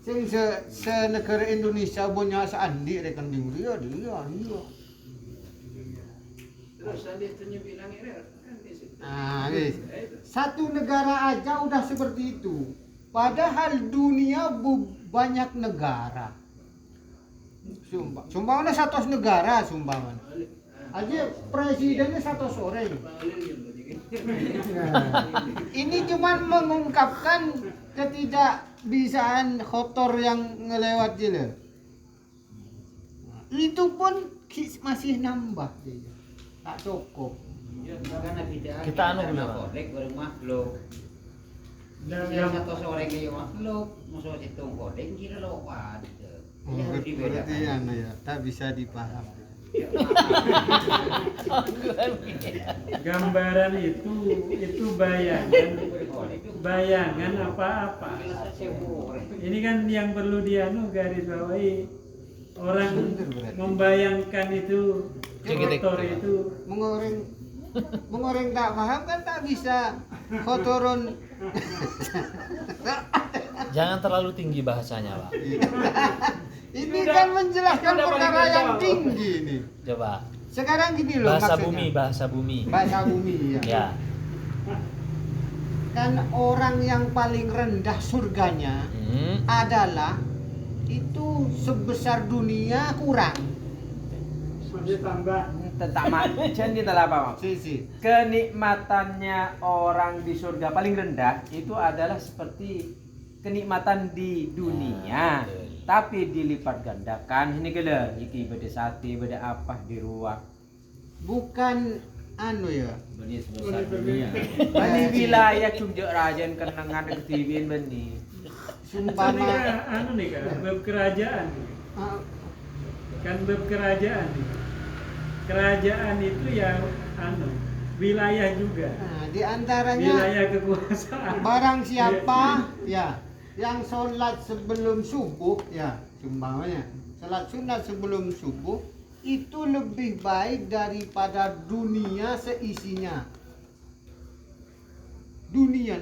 Sing senegara Indonesia punya seandi rekening dia. Terus tadi tunjuk bilang ini kan di situ. Wis. Satu negara aja udah seperti itu. Padahal dunia banyak negara. Sumpah 100 negara sumpah. Aja presidennya 100 orang. Ini cuman mengungkapkan ketidakbisaan kotor yang ngelewat jelas. Itu pun masih nambah. Tak cukup. Karena tidak Kita anu karena bener, Pak. kolek baru makhluk. Saya satu sore kayak makhluk, musuh hitung kodeng kira lo waduh. Ya harus Berarti dibedakan. ya, tak bisa dipahami. Gambaran itu bayangan apa-apa. Ini kan yang perlu garis bawahi. Orang membayangkan itu kotor itu. Mengoreng tak paham kan tak bisa kotoron. Jangan terlalu tinggi bahasanya, Pak. Ini kan menjelaskan perkara yang tinggi ini. Coba. Sekarang gini loh Bahasa maksudnya. bumi, bahasa bumi. Bahasa bumi ya. Ya. Kan orang yang paling rendah surganya adalah itu sebesar dunia kurang. Tentang macam kita lah Pak. Sisi. Kenikmatannya orang di surga paling rendah itu adalah seperti kenikmatan di dunia, tapi dilipat gandakan. Ini gila, iki beda sate, beda apa di ruang. Bukan anu ya. Benih sebesar dunia. Bani wilayah cunjuk rajan kenangan ketiwin bani. Sumpama Anu nih kan, bab kerajaan. ah, Kan bab kerajaan. Kerajaan itu ya wilayah juga. nah, di antaranya Wilayah kekuasaan. barang siapa ya yang sholat sebelum subuh ya sumpamanya sholat sunat sebelum subuh itu lebih baik daripada dunia seisinya. Dunia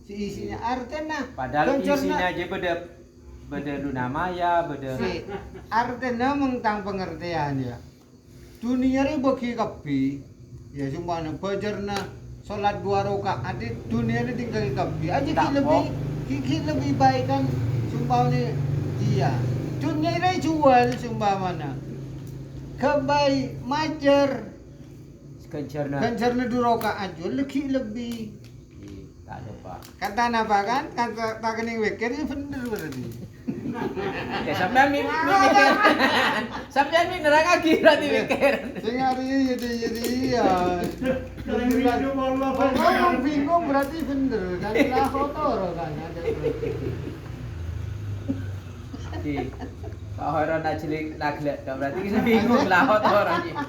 seisinya artinya Padahal kencerna- isinya aja beda dunamaya, beda. si artinya mentang pengertian ya dunia ini bagi kapi ya sumpahnya bajarna sholat 2 rakaat di dunia ini tinggal kapi aja ki lebih baik kan sumpahnya dia dunia ini jual sumpahnya kebaik majer Kencerna. kan 2 rakaat jual lebih Tak ada Pak. kata apa kan kata tak kena mikir ya bener berarti. Ya sampean mikir. Sampean mikir lagi berarti mikir. Sing hari jadi ya. Kalau bingung berarti bener kan lah kotor kan ada berarti. Di Pak Horon nak cilik naglek berarti kita bingung lah orangnya.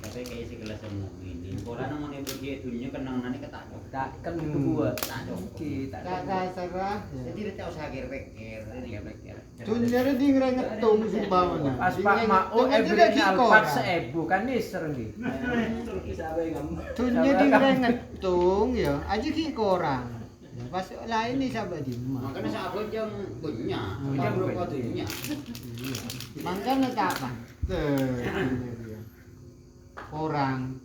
Tapi kayak sekelas mukminin. Orang yang mau nebut dunia kenang nani ketajok. Tak kan kebuat. Oke, Tak Tak ada. serah. Jadi dia tahu saya pikir, dia pikir. Dunia ini di ngetung sumpahnya. Pas Pak Mao every alpat 1000 kan nih sering di. Dunia di ngetung ya aja ki korang. Pas lain nih sahabat Jima. Makanya saya abot yang punya, yang berapa dunia. Makanya tak apa. Orang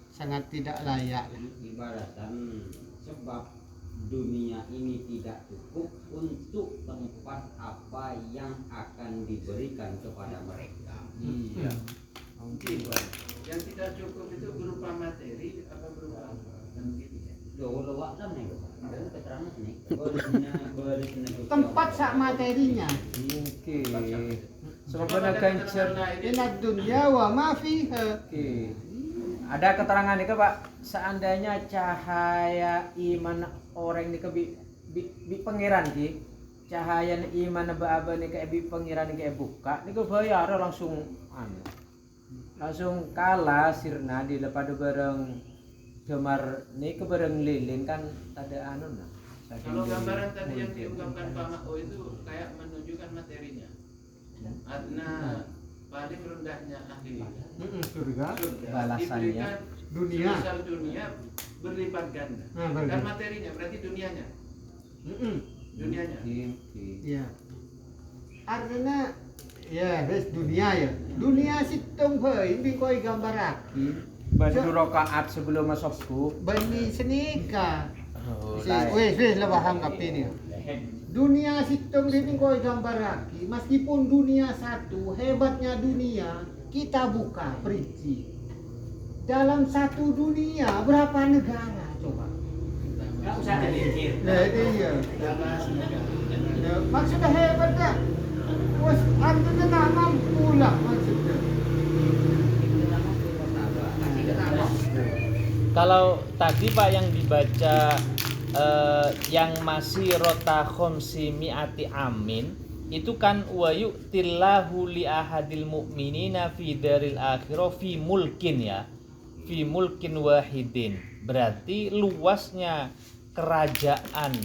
sangat tidak layak. Ibaratkan sebab dunia ini tidak cukup untuk tempat apa yang akan diberikan kepada mereka. Iya. Yang tidak cukup itu berupa materi apa berupa kan begitu ya. Lewat lah nih, dan keterangan nih. Tempat sak materinya. Oke. Semoga kencer. Inat dunia wa ma fiha. Oke. Ada keterangan nih Pak, seandainya cahaya iman orang ini ke bi pangeran ki, cahaya iman aba nih kayak bi pangeran kayak buka, nih bayar langsung langsung kalah sirna di lepadu bareng gemar nih ke bareng lilin kan ada nah. Kalau gambaran tadi yang diungkapkan Pak Ma'o itu kayak menunjukkan materinya. Adna paling rendahnya ahli Surga. Balasannya. diberikan Dunia. sebesar dunia berlipat ganda. Nah, berlipat. Dan materinya berarti dunianya. Dunianya. Ya. Artinya ya wis dunia ya. Dunia situng bae iki koyo gambarake. Bandu rakaat sebelum masukku. Bani senika. Oh, Wis lah paham kapine. Dunia situng ini koyo gambarake. Meskipun dunia satu, hebatnya dunia, kita buka perinci. Dalam satu dunia berapa negara coba? Enggak usah dilikir. Nah, itu iya. Ya, maksudnya hebat dah. Wes artinya tak mampu lah maksudnya. Kalau tadi Pak yang dibaca yang masih rota khomsi mi'ati amin itu kan wa yu'tillahu li ahadil mu'minina fi daril akhirah fi mulkin ya. Fi mulkin wahidin. Berarti luasnya kerajaan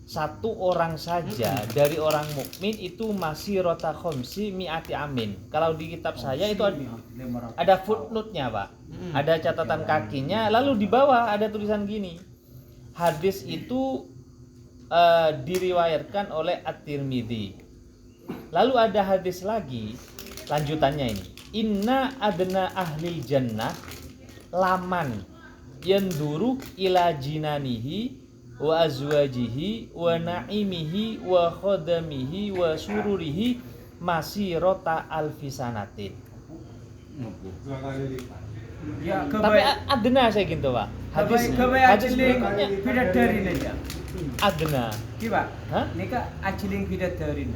satu orang saja dari orang mukmin itu masih rota khomsi mi'ati amin. Kalau di kitab saya itu ada footnote-nya Pak. Ada catatan kakinya, lalu di bawah ada tulisan gini. Hadis itu diriwayatkan oleh At-Tirmidzi. Lalu ada hadis lagi, lanjutannya ini. Inna adna ahlil jannah laman yanduru ila jinanihi wa azwajihi wa na'imihi wa khodamihi wa sururihi masirota alfisanatin. Dua kali lipat. Ya Tapi adna saya gitu Pak. Hadis ajiling berikutnya bidadarin aja. adna. Ki Pak. Hah? Nika ajiling bidadarin.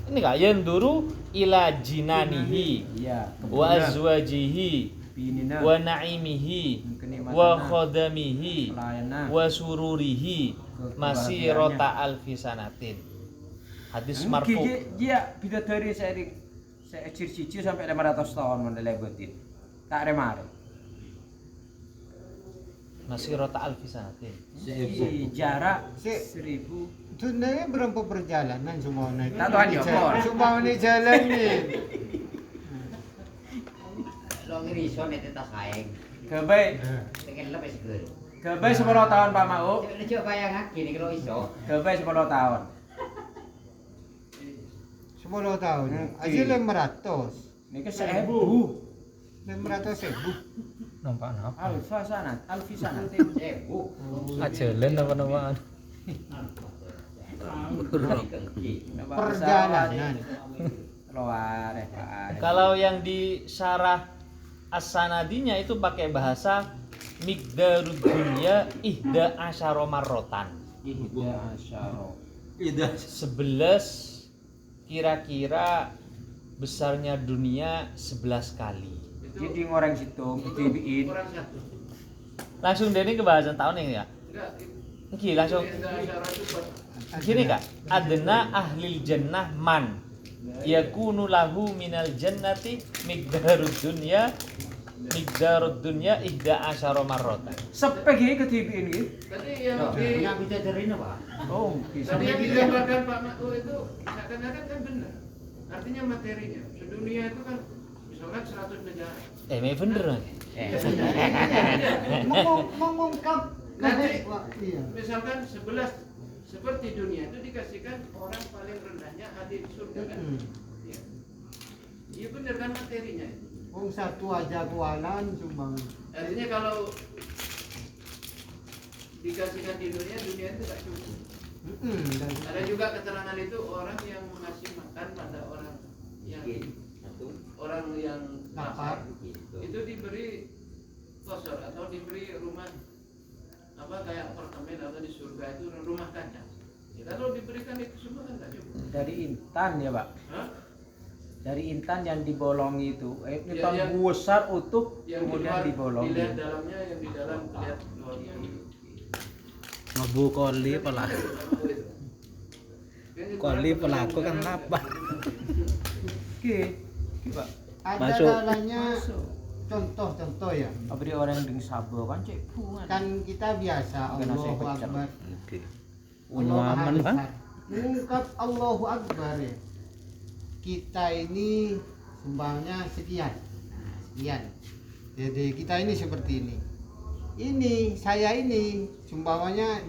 Ini kak yanduru ila jinanihi Iya. wa azwajihi Binina. wa na'imihi Kenikmatannya. wa khodamihi Pelayanan. wa sururihi masirota alfisanatin. Hadis marfu. Dia bidadari saya cici sampai 500 tahun mendelebetin. Tak remar. Masirota alfisanatin. Jarak Si- 1000. Sebenarnya berapa perjalanan semua naik? Tak tahu aja, Bor. Semua ini jalan nih. Lo ngirison itu tas kain. Kebaik. Pengen lebih seger. Kebaik 10 tahun Pak Mau. Coba yang gini kalau iso. Kebaik 10 tahun. 10 tahun. Oke. Aja 500. Nika 1000. 500.000. Alfa sanat, alfi sanat. Sebu. Ajalan apa-apaan. Perjalanan. Keluar Pak. Kalau yang di syarah as-sanadinya itu pakai bahasa miqdarud dunya ihda asyara marrotan. Ihda asyara. 11 kira-kira besarnya dunia 11 kali. Jadi ngoreng situ dibiin. Kurang satu. Langsung dari kebahasan tahun ini ya. Enggak. Iki langsung gini Kak. Adna ahlil jannah man yakunu lahu minal jannati miqdarud dunya ihda asyara marrotan. Sepek iki kedibiin iki. Tadi yang di Yang bisa dari apa? Oh, bisa. tadi yang digambarkan Pak Ma'u itu seakan-akan kan benar. Artinya materinya. Sedunia itu kan misalkan 100 negara. Memang bener. Mengungkap Nanti iya. misalkan 11 seperti dunia itu dikasihkan orang paling rendahnya ada di surga kan? Iya. Iya benar kan materinya. Wong satu aja kualan cuma. Artinya kalau dikasihkan di dunia itu tak cukup. Ada juga keterangan itu orang yang mengasih makan pada orang yang lapar itu diberi kosor atau diberi rumah apa kayak apartemen atau di surga itu rumah kaca. Ya, kalau diberikan itu semua kan tak cukup. Dari intan ya, Pak. Hah? Dari intan yang dibolongi itu, intan yang- besar utuh Yang kemudian dibolongi. dilihat dalamnya, yang di dalam lihat luarnya. Ngebu koli pelaku. Koli pelaku kan lapar. Oke, Pak. Ada Masuk. kalanya contoh-contoh ya. Abri orang yang sabo kan cek bungan. Kan kita biasa Bukan nasi Allahu pecel. Akbar. Oke. Allah Maha Unwaman Bang. Besar. Mengungkap Allahu Akbar ya. Kita ini sumbangnya sekian. Sekian. Jadi kita ini seperti ini. Ini saya ini sumbangannya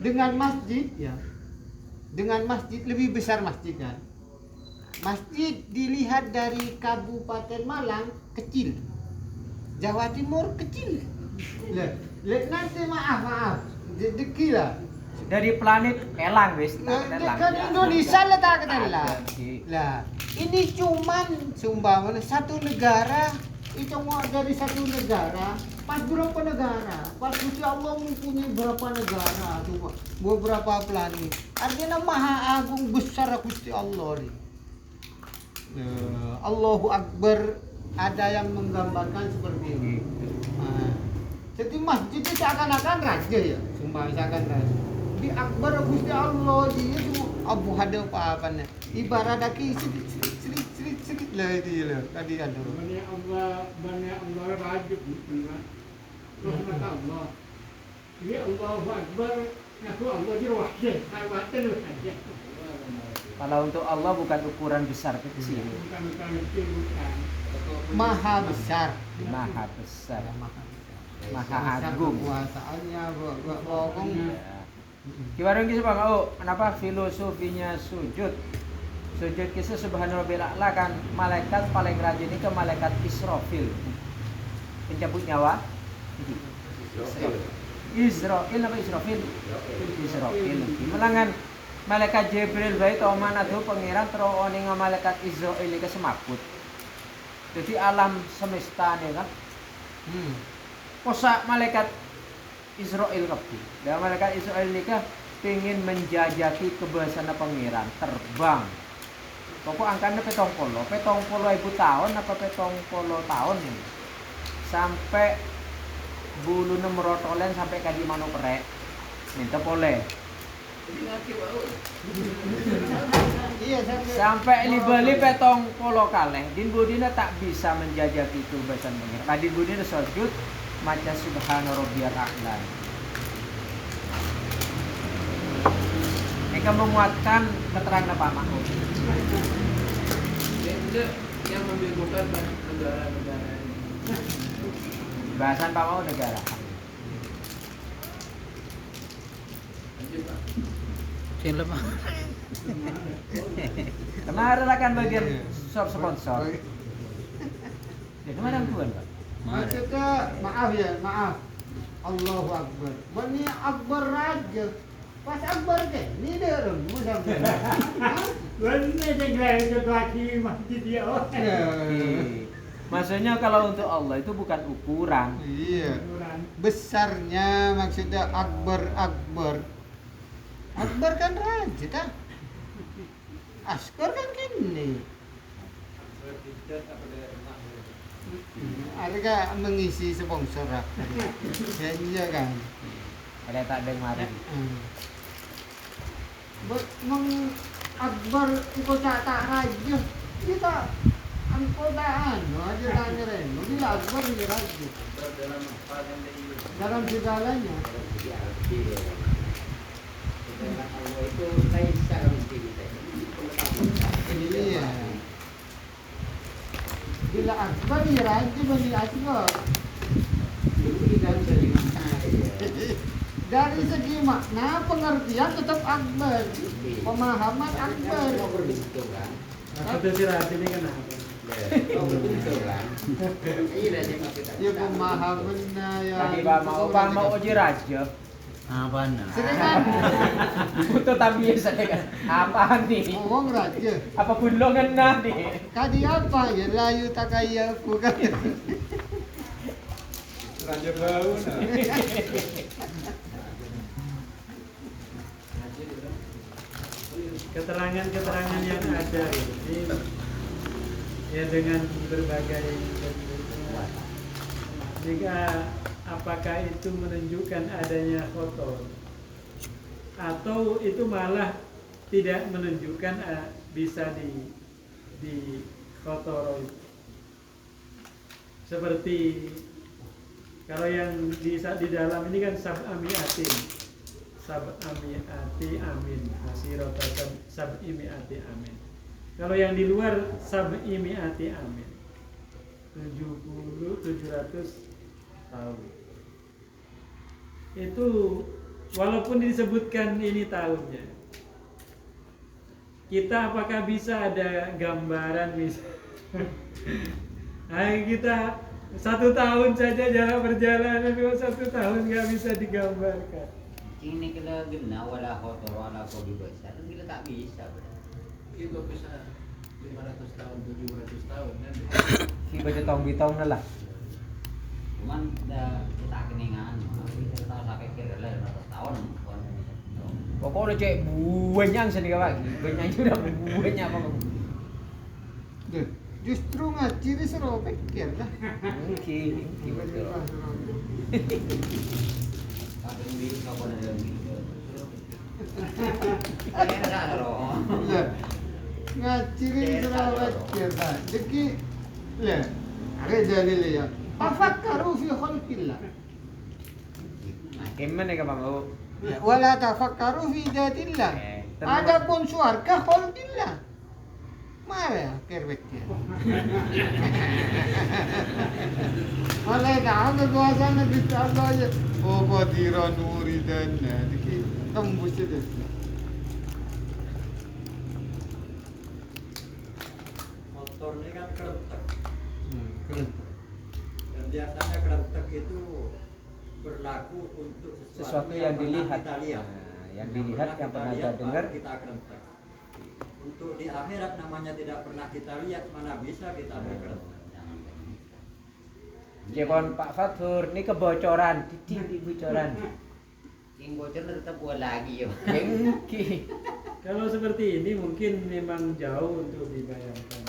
dengan masjid ya. Dengan masjid lebih besar masjid kan. Masjid dilihat dari Kabupaten Malang kecil. Jawa Timur kecil. Lihat nanti maaf. Dekila. Dari planet Elang wis. Kan Indonesia letak lah. Lah, ini cuman sumbangan satu negara, itu mau dari satu negara, pas berapa negara? Pas Gusti Allah mempunyai berapa negara, coba beberapa planet. Artinya maha agung besar Gusti Allah nih. Allahu Akbar, ada yang menggambarkan seperti ini. Nah, Jadi masjid itu seakan-akan raja ya, sumpah seakan raja. Di akbar Gusti Allah dia cuma abu hada apa-apanya. Ibarat lagi sedikit lah itu lah tadi ada. Banyak Allah rajib bukan. Rahmat Allah. Ini Allahu Akbar, ngaku Allah di wajah, kawatan wajah. Kalau untuk Allah bukan ukuran besar kecil. Bukan kecil bukan. Maha besar. Maha besar. Maha Besar agung. kekuasaannya, bokong. Kiwarung kisah bang, oh kenapa filosofinya sujud? Sujud kisah subhanallah a'la kan malaikat paling rajin itu malaikat Israfil, pencabut nyawa. Israfil apa Israfil? Israfil. Melangan malaikat Jibril bae to manado pangeran tero ning malaikat Israfil iki semaput. Jadi alam semesta nih kan. Kosa malaikat Israel kabeh. Dan malaikat Israel nikah pengen menjajaki kebiasaan pangeran terbang. Pokok angkanya 70 ribu tahun apa 70 tahun ini. Sampai bulu merotolen sampai kadi mano perek. Minta boleh. Iya Sampai libeli 70 kalih. Din budina tak bisa menjajaki kebiasaan pangeran. Kadin budina sujud maca subhana rabbiyal a'la. Mereka menguatkan keterangan Pak Mahfud. Itu yang membingungkan negara-negara ini. Bahasan Pak Mahfud negara. Lanjut Pak. Sila Pak. Kemarin akan bagian sponsor. Jadi mana tuan Pak? Maksudnya maaf. Allahu Akbar. Bani Akbar raja. Pas Akbar deh, ni dia orang musam. Benar tinggal itu lagi masjid dia. Maksudnya kalau untuk Allah itu bukan ukuran. Iya. Besarnya maksudnya Akbar. Akbar kan raja kan? Askar kan gini. Ada mengisi sponsor ya iya kan. Ada tak dengar. Meng Akbar engkau tak raja kita engkau tahan aja tanya reno bila Akbar ini raja Dalam apa yang dalam segalanya. Allah itu laisa mesti kita. Iya. Bila Akbar ini raja bagi Akbar. Dari segi makna pengertian tetap Akbar, pemahaman Akbar. Satu sirat ini kan apa? Ya pemahamannya ya. Tadi Pak mau uji raja. Apa nah? Seringan Itu tak biasa kan. Apaan nih? ngomong raja. Apa bulongan nah nih? Kadi apa ya layu tak kaya aku kan. Raja bau nah. Keterangan-keterangan yang ada ini ya dengan berbagai bentuk. Jika apakah itu menunjukkan adanya kotor atau itu malah tidak menunjukkan bisa di kotor. Seperti kalau yang di dalam ini kan sab'ami'atin amin hasirata sab'imi'ati amin. Kalau yang di luar sab'imi'ati amin 700 tahun. Itu walaupun disebutkan ini tahunnya, kita apakah bisa ada gambaran kita 1 tahun saja jalan perjalanan 1 tahun nggak bisa digambarkan. Ini kita gena wala kotor wala kodi besar kita tak bisa. Itu bisa 500 tahun, 700 tahun kan. Si baca tong-bitong na lah. Cuman kita keningan, kita tahu sampai kira lah 100 tahun. Pokoknya cek buahnya sendiri Pak. Buahnya itu udah buahnya apa? Justru ngaji disuruh pikir lah. Mungkin betul. Kadang di kapan ada gitu. Lah, ngaji disuruh pikir lah. Jadi, lah, ada dalil ya. Tafakkaru fi khalqillah. Gimana ka mau? Wala tafakkaru fi datillah. Adapun surga khalqillah. Mare kerweknya. Malaikat ada kuasanya di Allah aja. Oh qadiran nuridanna. Diki tembus itu. Motor ini kan kerentek. Dan biasanya kerentek itu berlaku untuk Sesuatu yang dilihat. kita lihat. Nah, yang dilihat yang pernah kita dengar. Kita kerentek. Untuk di akhirat namanya tidak pernah kita lihat, mana bisa kita berkerentek. Jepon Pak Fathur, ini kebocoran, titik bocoran. Yang bocor tetap buat lagi ya. Kalau seperti ini mungkin memang jauh untuk dibayangkan.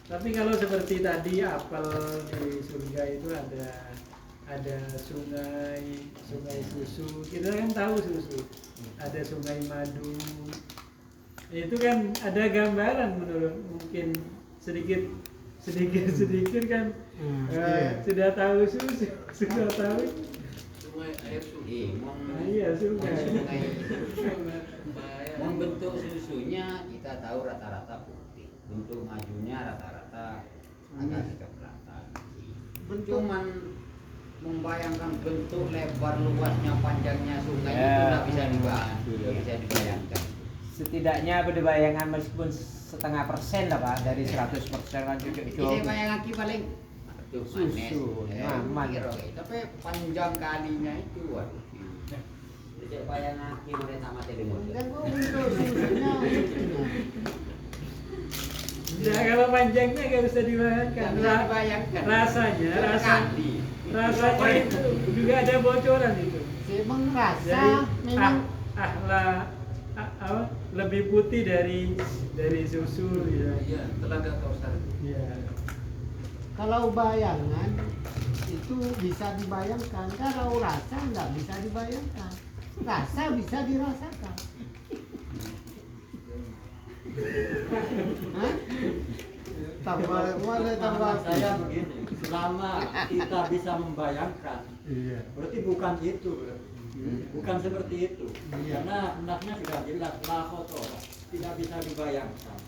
Tapi kalau seperti tadi apel di surga itu ada sungai susu. Kita kan tahu susu. Ada sungai madu. Itu kan ada gambaran menurut mungkin sedikit kan sudah tahu susu, sudah tahu. Sungai air susu. Iya sungai. Membentuk susunya kita tahu rata-rata putih. Bentuk majunya rata-rata agak kecoklatan. Cuman membayangkan bentuk lebar luasnya panjangnya sungai itu tidak bisa dibayangkan. Setidaknya pada bayangan meskipun 0,5% lah Pak dari 100% kan cucuk. Saya bayangkan paling susu, aman. Tapi panjang kalinya itu waduh. Saya bayangkan udah sama telepon. Dan gua untuk susunya. Nah, kalau panjangnya nggak bisa dibayangkan. Rasanya itu juga ada bocoran itu. Memang rasa Jadi memang lebih putih dari susu ya. Iya, telaga Kausar. Iya. kalau bayangan itu bisa dibayangkan, kalau rasa nggak bisa dibayangkan. Rasa bisa dirasakan. Hah? Tambah Saya begini, selama kita bisa membayangkan, Iya. berarti bukan itu, bukan seperti itu. Karena hendaknya sudah jelas, la khotor, tidak bisa dibayangkan.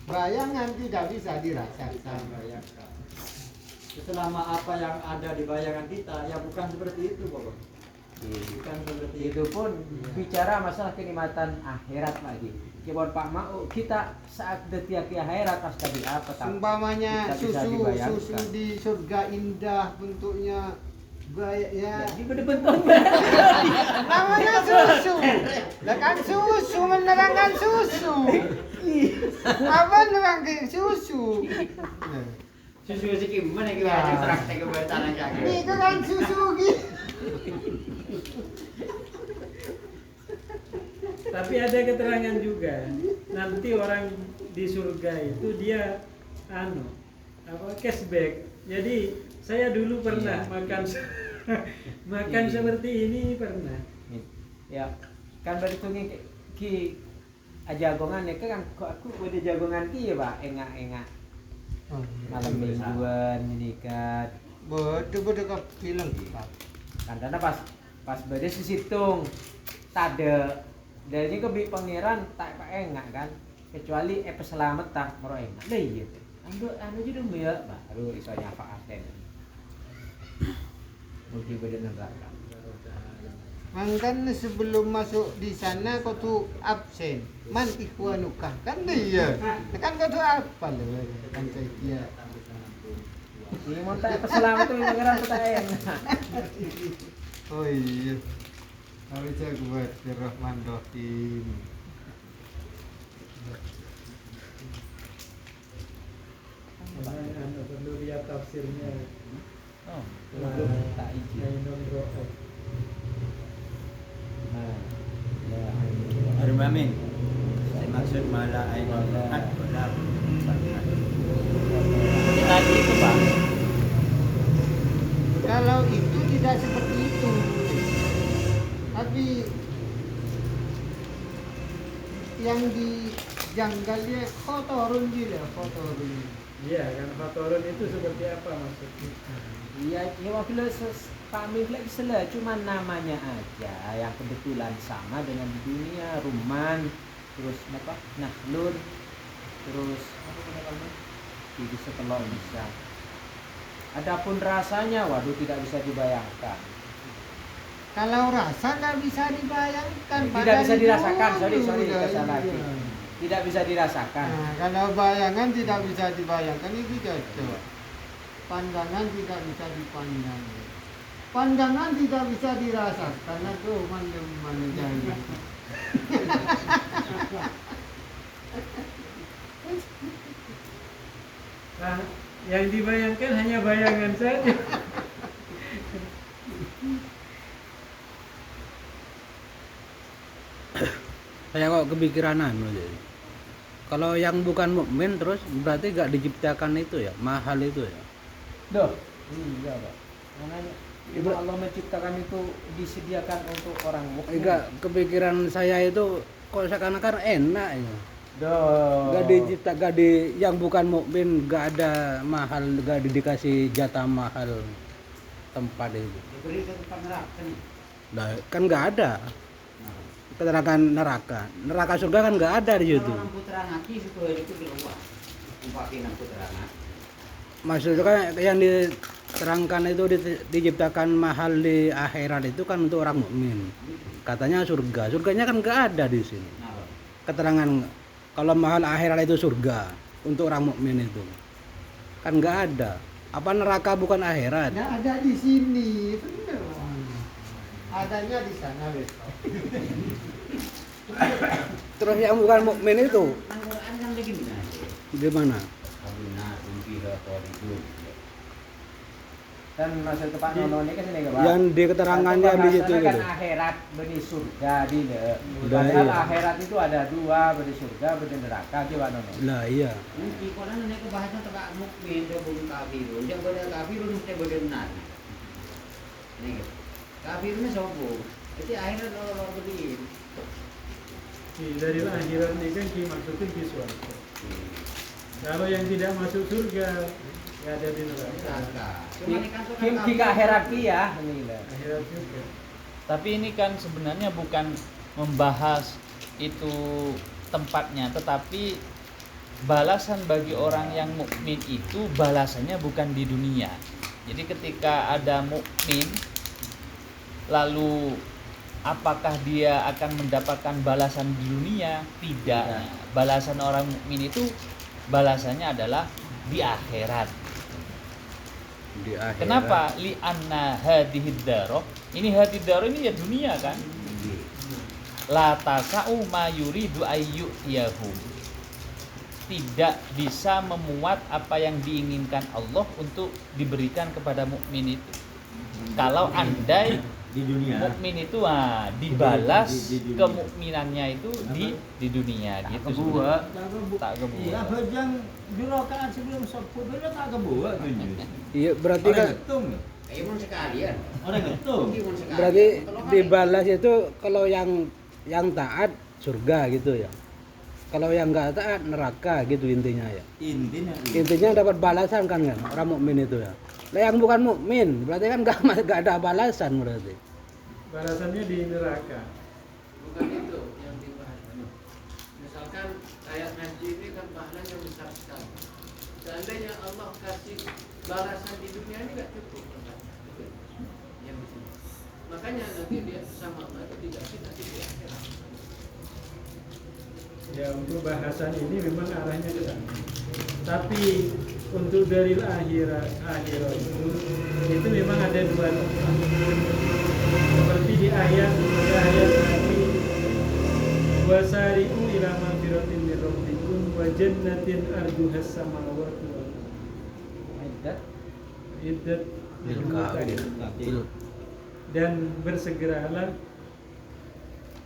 bayangan tidak bisa dirasakan. Bayangkan. Selama apa yang ada di bayangan kita, ya bukan seperti itu, Bapak. Bukan seperti itu. Itu pun bicara masalah kenikmatan akhirat lagi. Kibon Pak Mau, kita saat detik akhirat pas tadi apa tak? Umpamanya Kita bisa susu dibayangkan. di surga indah bentuknya, ya Jadi bentuknya. namanya susu. Lah kan susu menerangkan susu. Apa nerangkan susu? Susu sekim mana kita ada praktek kebetulan aja. Ini kan susu gitu. Tapi ada keterangan juga. Nanti orang di surga itu dia cashback. Jadi saya dulu pernah makan seperti ini pernah. Ya, kan berhitungnya ki jagongan ya kan kok aku udah jagongan ki ya Pak, engak-engak. Malam mingguan ini kan. Bodoh ke film. Kan karena pas bade sisitung tade dari kebi pangeran tak engak kan. Kecuali selamat tak moro engak. Lah iya. Anu jadi ya baru iso nyafaaten. Mungkin bade neraka. Mangkan sebelum masuk di sana kau tuh absen. Man ikhwanuka kan dia. Kan kau tuh apa loh kan saya. Ini mau tak selamat tuh pangeran tak engak. Oh iya. Kalau saya buat Rahman Rahim. Perlu lihat tafsirnya. Oh, Tak izin. Amin. Saya maksud malah ayat wala Kalau itu tidak seperti itu. Tapi yang dijanggalnya kotorun juga, kotorun. Iya, kan kotoran itu seperti apa maksudnya? Iya, ya wakil Pak Miflek salah, cuma namanya aja yang kebetulan sama dengan di dunia, Ruman, terus apa? Nahlun, terus apa namanya? Jadi setelah bisa. Adapun rasanya, waduh tidak bisa dibayangkan. Kalau rasa nggak bisa dibayangkan. Tidak bisa dirasakan, sorry, Iya, salah. iya. Tidak bisa dirasakan. Nah, kalau bayangan tidak bisa dibayangkan itu cocok. Pandangan tidak bisa dipandang. Pandangan tidak bisa dirasakan. Itu mana. Nah, yang dibayangkan hanya bayangan saja. Saya kok kepikiran jadi. Kalau yang bukan mukmin terus berarti gak diciptakan itu ya, mahal itu ya. Duh, iya Pak. Makanya itu Allah menciptakan itu disediakan untuk orang mukmin. Enggak, kepikiran saya itu kok seakan-akan enak ya. Duh. Gak di yang bukan mukmin gak ada mahal, gak dikasih jatah mahal tempat itu. Diberi ke tempat neraka nih. Nah, kan gak ada. Keterangan neraka surga kan nggak ada di situ. Kalau orang putra nanti itu di luar. Umpatin putra nanti. Maksudnya kan yang diterangkan itu diciptakan mahal di akhirat itu kan untuk orang mukmin. Katanya surganya kan nggak ada di sini. Keterangan kalau mahal akhirat itu surga untuk orang mukmin itu kan nggak ada. Apa neraka bukan akhirat? Nggak ada di sini, benar. Adanya di sana besok. Terus yang bukan mukmin itu Al-Quran kan begini nah. gimana? Dan maksud Pak Nono ini kan ini Pak. Yang di keterangannya di situ kan gitu. akhirat benih surga di Lah, padahal iya. akhirat itu ada dua, benih surga, benih neraka ki Pak Nono. Lah iya. Nanti Quran naik ke bahasa tegak mukmin dia belum kafirun. Dia beda kafirun mesti benar. Nih. Kafirnya sopo. Jadi akhirnya orang begini. Dari akhirat ini kan maksudnya di surga. Kalau yang tidak masuk surga nggak ada di neraka. Ki akhirat ki ya ini lah. Akhirat juga. Tapi ini kan sebenarnya bukan membahas itu tempatnya, tetapi balasan bagi orang yang mukmin itu balasannya bukan di dunia. Jadi ketika ada mukmin, lalu apakah dia akan mendapatkan balasan di dunia? Tidak. Balasan orang mukmin itu balasannya adalah di akhirat. Di akhirat. Kenapa? Li anna hadhid daroh. Ini hadhid daroh ini ya dunia kan? La tasa'u ma yuridu ayyu'yahum. Tidak bisa memuat apa yang diinginkan Allah untuk diberikan kepada mukmin itu. Kalau andai di dunia mukmin itu dibalas di dunia. kemukminannya itu di dunia gitu. Kebuah. Tak Iya, kebuah. bajang di rakaat sebelum sapu beda tak kebuat tuh. Iya berarti kan Ngetung. Imun sekalian. Orang ngetung. Imun sekalian. berarti dibalas itu kalau yang taat surga gitu ya. Kalau yang nggak taat neraka gitu intinya ya. Intinya dapat balasan kan orang mukmin itu ya. Nah yang bukan mukmin berarti kan nggak ada balasan berarti. Balasannya di neraka. Bukan itu yang dibahas. Misalkan ayat ngaji ini kan pahalanya besar sekali. Seandainya Allah kasih balasan di dunia ini nggak cukup. Yang di sini. Makanya nanti dia sama Allah itu dikasih nanti di akhirat. Ya untuk bahasan ini memang arahnya ke sana. Tapi untuk dalil akhirat itu memang ada dua tempat. Seperti di ayat tadi, wasari'u ila magfiratin min rabbikum wa jannatin arduhas samawati wal Iddat. iddat lil muttaqin. Dan bersegeralah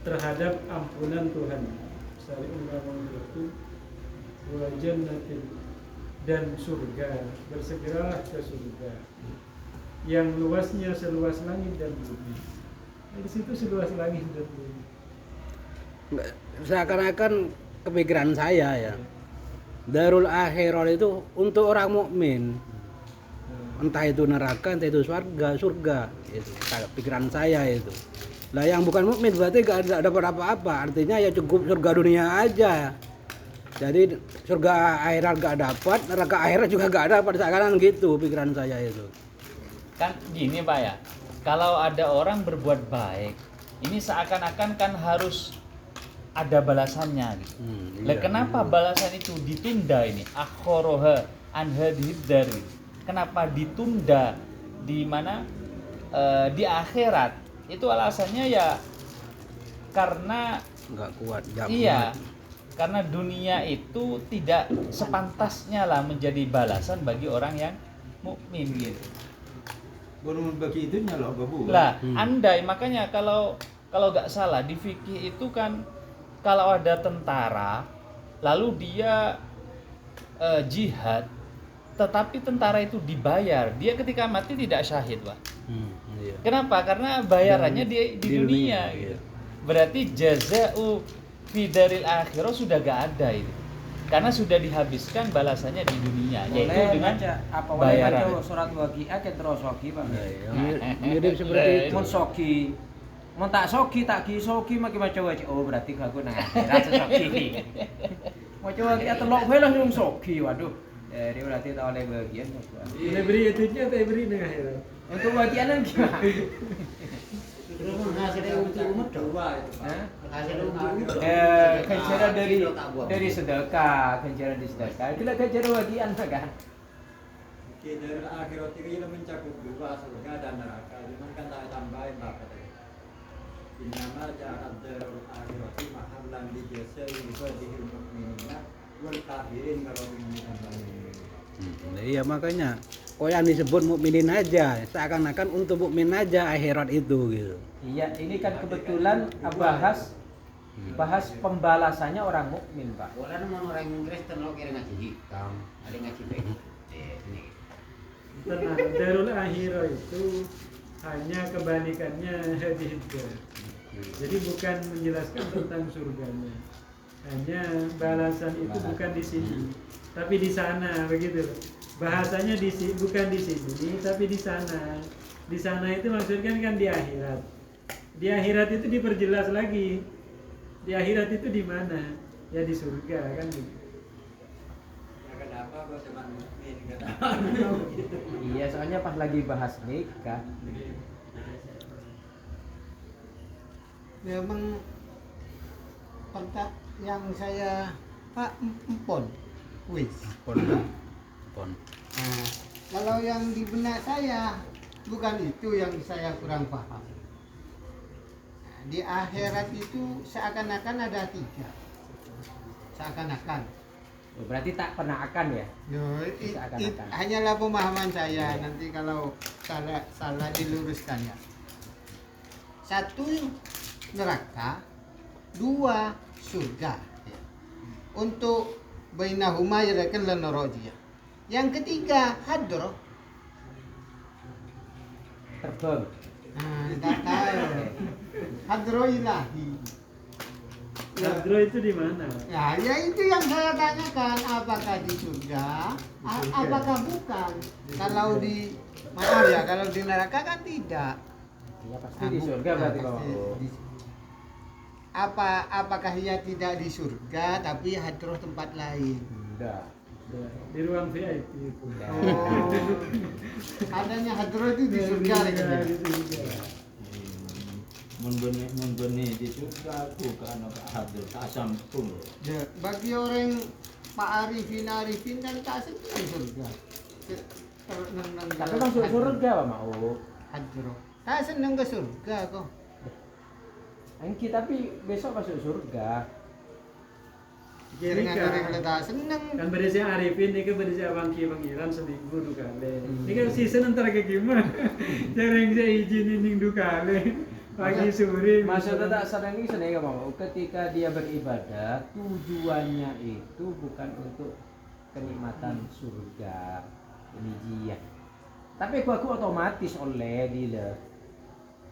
terhadap ampunan Tuhan. Wasari'u ila magfiratin wa jannatin, dan surga, bersegeralah ke surga. yang luasnya seluas langit dan bumi. Nah, di situ seluas langit dan bumi. Seakan-akan kepikiran saya ya, Darul Akhirat itu untuk orang mukmin, entah itu neraka, entah itu surga, itu pikiran saya itu. Lah yang bukan mukmin berarti gak dapat apa-apa, artinya ya cukup surga dunia aja. Jadi surga akhirat gak dapat, neraka akhirat juga gak dapat, seakan gitu pikiran saya itu. Kan gini Pak ya, kalau ada orang berbuat baik, ini seakan-akan kan harus ada balasannya gitu. Lah kenapa balasan itu ditunda ini? Akhoroha anhadhidar. Kenapa ditunda di mana di akhirat? Itu alasannya ya karena Nggak kuat. iya, karena dunia itu tidak sepantasnya lah menjadi balasan bagi orang yang mukmin gitu. Baru bagi itunya loh babu. Lah, andai makanya kalau nggak salah di fikih itu kan kalau ada tentara lalu dia jihad, tetapi tentara itu dibayar, dia ketika mati tidak syahid, Pak. Iya. Kenapa? Karena bayarannya di dunia gitu. Berarti jaza'u fi daril akhirah sudah gak ada itu. Karena sudah dihabiskan balasannya di dunia, yaitu dengan apa bayaran. baca surat waqiah ke terus soki Pak. Mirip seperti itu. Mun soki. Mun tak soki tak ki soki makin macam wae. Oh berarti aku nang akhirat soki. Macam waqiah telok wae langsung soki. Waduh. Jadi berarti tak oleh bagian. Ini beri itunya atau beri dengan akhirat. Untuk bagianan gimana? Terus hasilnya untuk umat dua itu Pak. Hasil untuk Kencana dari sedekah, kencana di sedekah. Kita kencana bagian kan. Oke, dari akhirat itu kita mencakup dua surga dan neraka. Cuman kan tak tambahin Bapak tadi. Innama ja'al darul akhirati mahallan li jasai ibadihil mu'minina wal kafirin kalau minum. Iya makanya kok yang disebut mukminin aja, seakan-akan untuk mukmin aja akhirat itu gitu. Iya, ini kan kebetulan bahas pembalasannya orang mukmin, Pak. Orang orang Kristen lo kira ngaji hitam, ada ngaji baik. Ini. Tenang, darul akhirah itu hanya kebalikannya hadhidah. Jadi bukan menjelaskan tentang surganya. Hanya balasan itu bukan di sini, tapi di sana, begitu. Bahasanya bukan di sini, tapi di sana. Di sana itu maksudnya kan di akhirat. Di akhirat itu diperjelas lagi. Di akhirat itu di mana? Ya di surga kan gitu. Ya kenapa kok cuma mukmin gitu. Iya, soalnya pas lagi bahas nikah. Memang kontak yang saya Pak Empon. Wis. Pon. Nah, kalau yang di benak saya bukan itu yang saya kurang paham. Nah, di akhirat itu seakan-akan ada 3. Seakan-akan. Oh, berarti tak pernah akan ya? Seakan-akan. Hanyalah pemahaman saya. Nanti kalau salah diluruskan ya. 1 neraka, 2 surga. Ya. Untuk bainahuma yarakan lanarajiyah. Yang ketiga hadroh. Terbang. Nah, enggak tahu. Hadroh ilahi. Hadroh itu di mana? Nah, ya itu yang saya tanyakan, apakah di surga, apakah bukan? Kalau di maaf ya, kalau di neraka kan tidak. Ya pasti di surga berarti Bapak. Apakah ia tidak di surga tapi hadroh tempat lain? Enggak. Di ruang VIP itu. Oh, adanya hadroh itu di surga Iya, gitu. di surga. Mun beni di surga bukan apa hadir asam pun. Ya, bagi orang Pak Arifin kan tak senang surga. Tapi masuk surga Pak mau. Hadroh. Tak senang ke surga kok. Engki tapi besok masuk surga. Dengan orang yang tak senang. Kan berisi Arifin ini kan berisi abangki pangiran seminggu 2 kali. Ini kan season antara ke gimana? Jarang saya izinin ning 2 kali. Pagi sore. Maksudnya tak sadar ini seneng mau ketika dia beribadah tujuannya itu bukan untuk kenikmatan surga ini jiyah, Tapi aku otomatis oleh dia.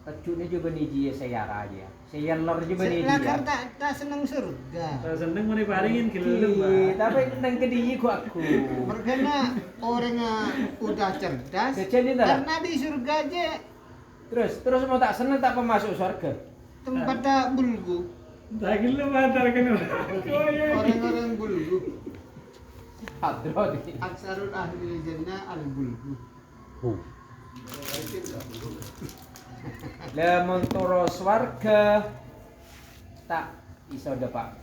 Kecune juga niji saya aja. Saya lor juga niji. Lah kan tak seneng surga. Saya seneng mau diparingin kelelem, Pak. Tapi nang kediyi aku. Karena orang udah cerdas. Kecil ini Karena di surga aja Terus mau tak seneng tak pemasuk surga. tempatnya bulgu. Tak kelelem antar kena. Orang-orang bulgu. Hadro di. Aksarul ahli jannah al bulgu. Lemon toro swarga tak iso dapat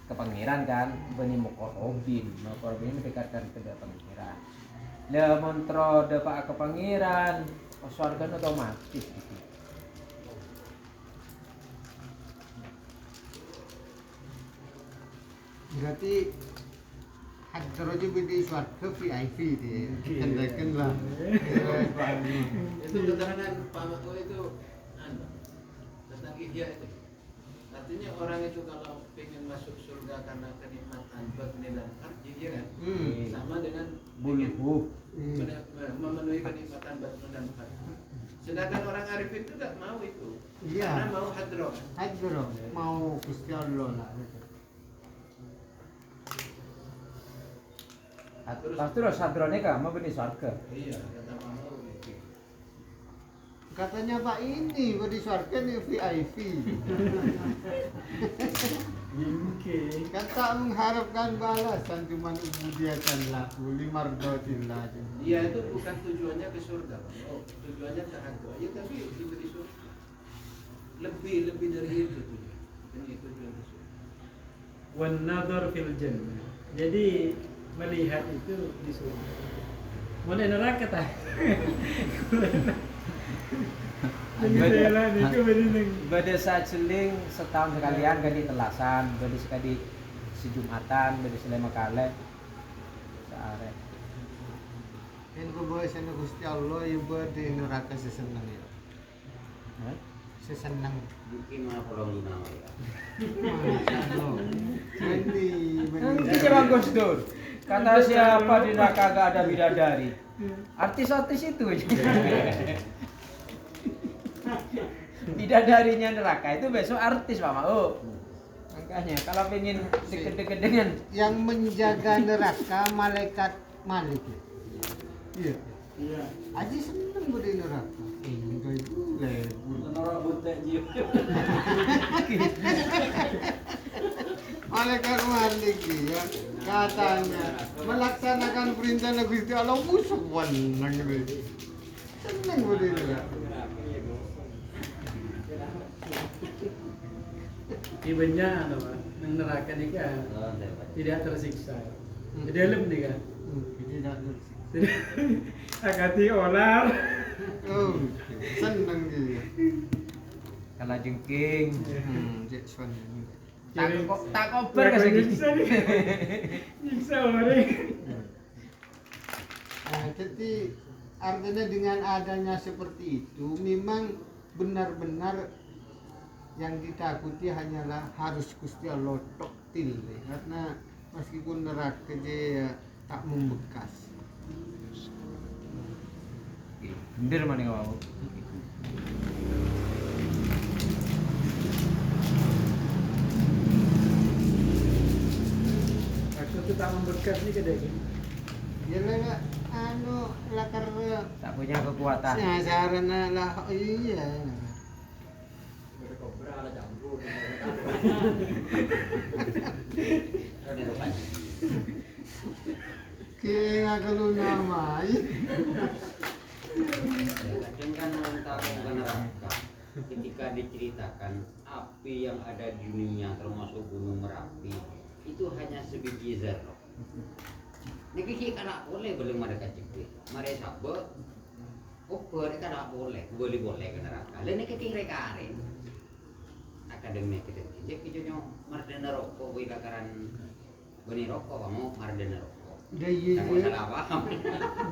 ke pangeran kan beni mukorobin mendekatkan ke pangeran. Lemon toro dapat ke pangeran swarga otomatis gitu. Berarti Hadro aja di suarga VIP dia. Kendakan lah. Itu keterangan Pak Mako itu tentang ihya itu. Artinya orang itu kalau pengen masuk surga karena kenikmatan batin dan arti ya kan, sama dengan Bulhu. memenuhi kenikmatan batin dan hati. Sedangkan orang arif itu tidak mau itu, Iya. karena mau hadroh. Hadro mau Gusti Allah lah. Terus hadrone kamu beni swarga. Iya, kata mau gitu. Katanya Pak ini di surga nih VIP. Mungkin. Kan tak mengharapkan balasan cuma ubudiatan laku limardotillah. Dia itu bukan tujuannya ke surga, Pak. Oh, tujuannya ke hadroh. Ya tapi diberi surga. Lebih dari itu tujuan. Ini tujuan ke surga. Wan nadhar fil jannah. Jadi melihat itu di surga. Mana neraka tah? Beda saat seling setahun sekalian ganti telasan, beda sekali sejumatan, beda selama kali. Saare. Kan ku bawa sana Gusti Allah ya buat di neraka sesenang ya. Sesenang. Mungkin mana pulang di nama ya. Nanti coba Gus Dur. Kata siapa di neraka gak ada bidadari? Artis-artis itu. Bidadarinya neraka itu besok artis Pak Mau. Makanya kalau pengen deket-deket dengan Yang menjaga neraka malaikat Malik. Iya. Iya. Aji seneng gue di neraka. Enggak itu lebur. Orang butek jiu. Malaikat Malik ya katanya melaksanakan perintah Gusti Allah musuh wanang gitu. Seneng gue di neraka. Ibenya apa? Nang neraka ni kan tidak tersiksa. Di dalam ni kan. Tidak terus. Akati olar. Oh, seneng dia. kalau jengking. Cek suan ini. Tak kober ke sini. Nyiksa orang. Nah, jadi artinya dengan adanya seperti itu memang benar-benar yang ditakuti hanyalah harus Gusti Allah toktil karena meskipun neraka dia tak membekas. Bener mana mau? Aku tu tak membekas ni kedai. Ya lah anu lakar Tak punya kekuatan. sarana lah iya. Berkobra ada campur. Kaya kalau namai. Kadang kan orang tahu ke neraka ketika diceritakan api yang ada di dunia termasuk gunung Merapi itu hanya sebiji zarah. Niki kana boleh belum mereka cekik. Mari sabar. Oh, mereka tak boleh ke neraka. Lain niki kira kare. Akademik kita. Jadi kita mardana rokok boi lakaran beni rokok kamu mardana rokok. Iya. Tak salah paham.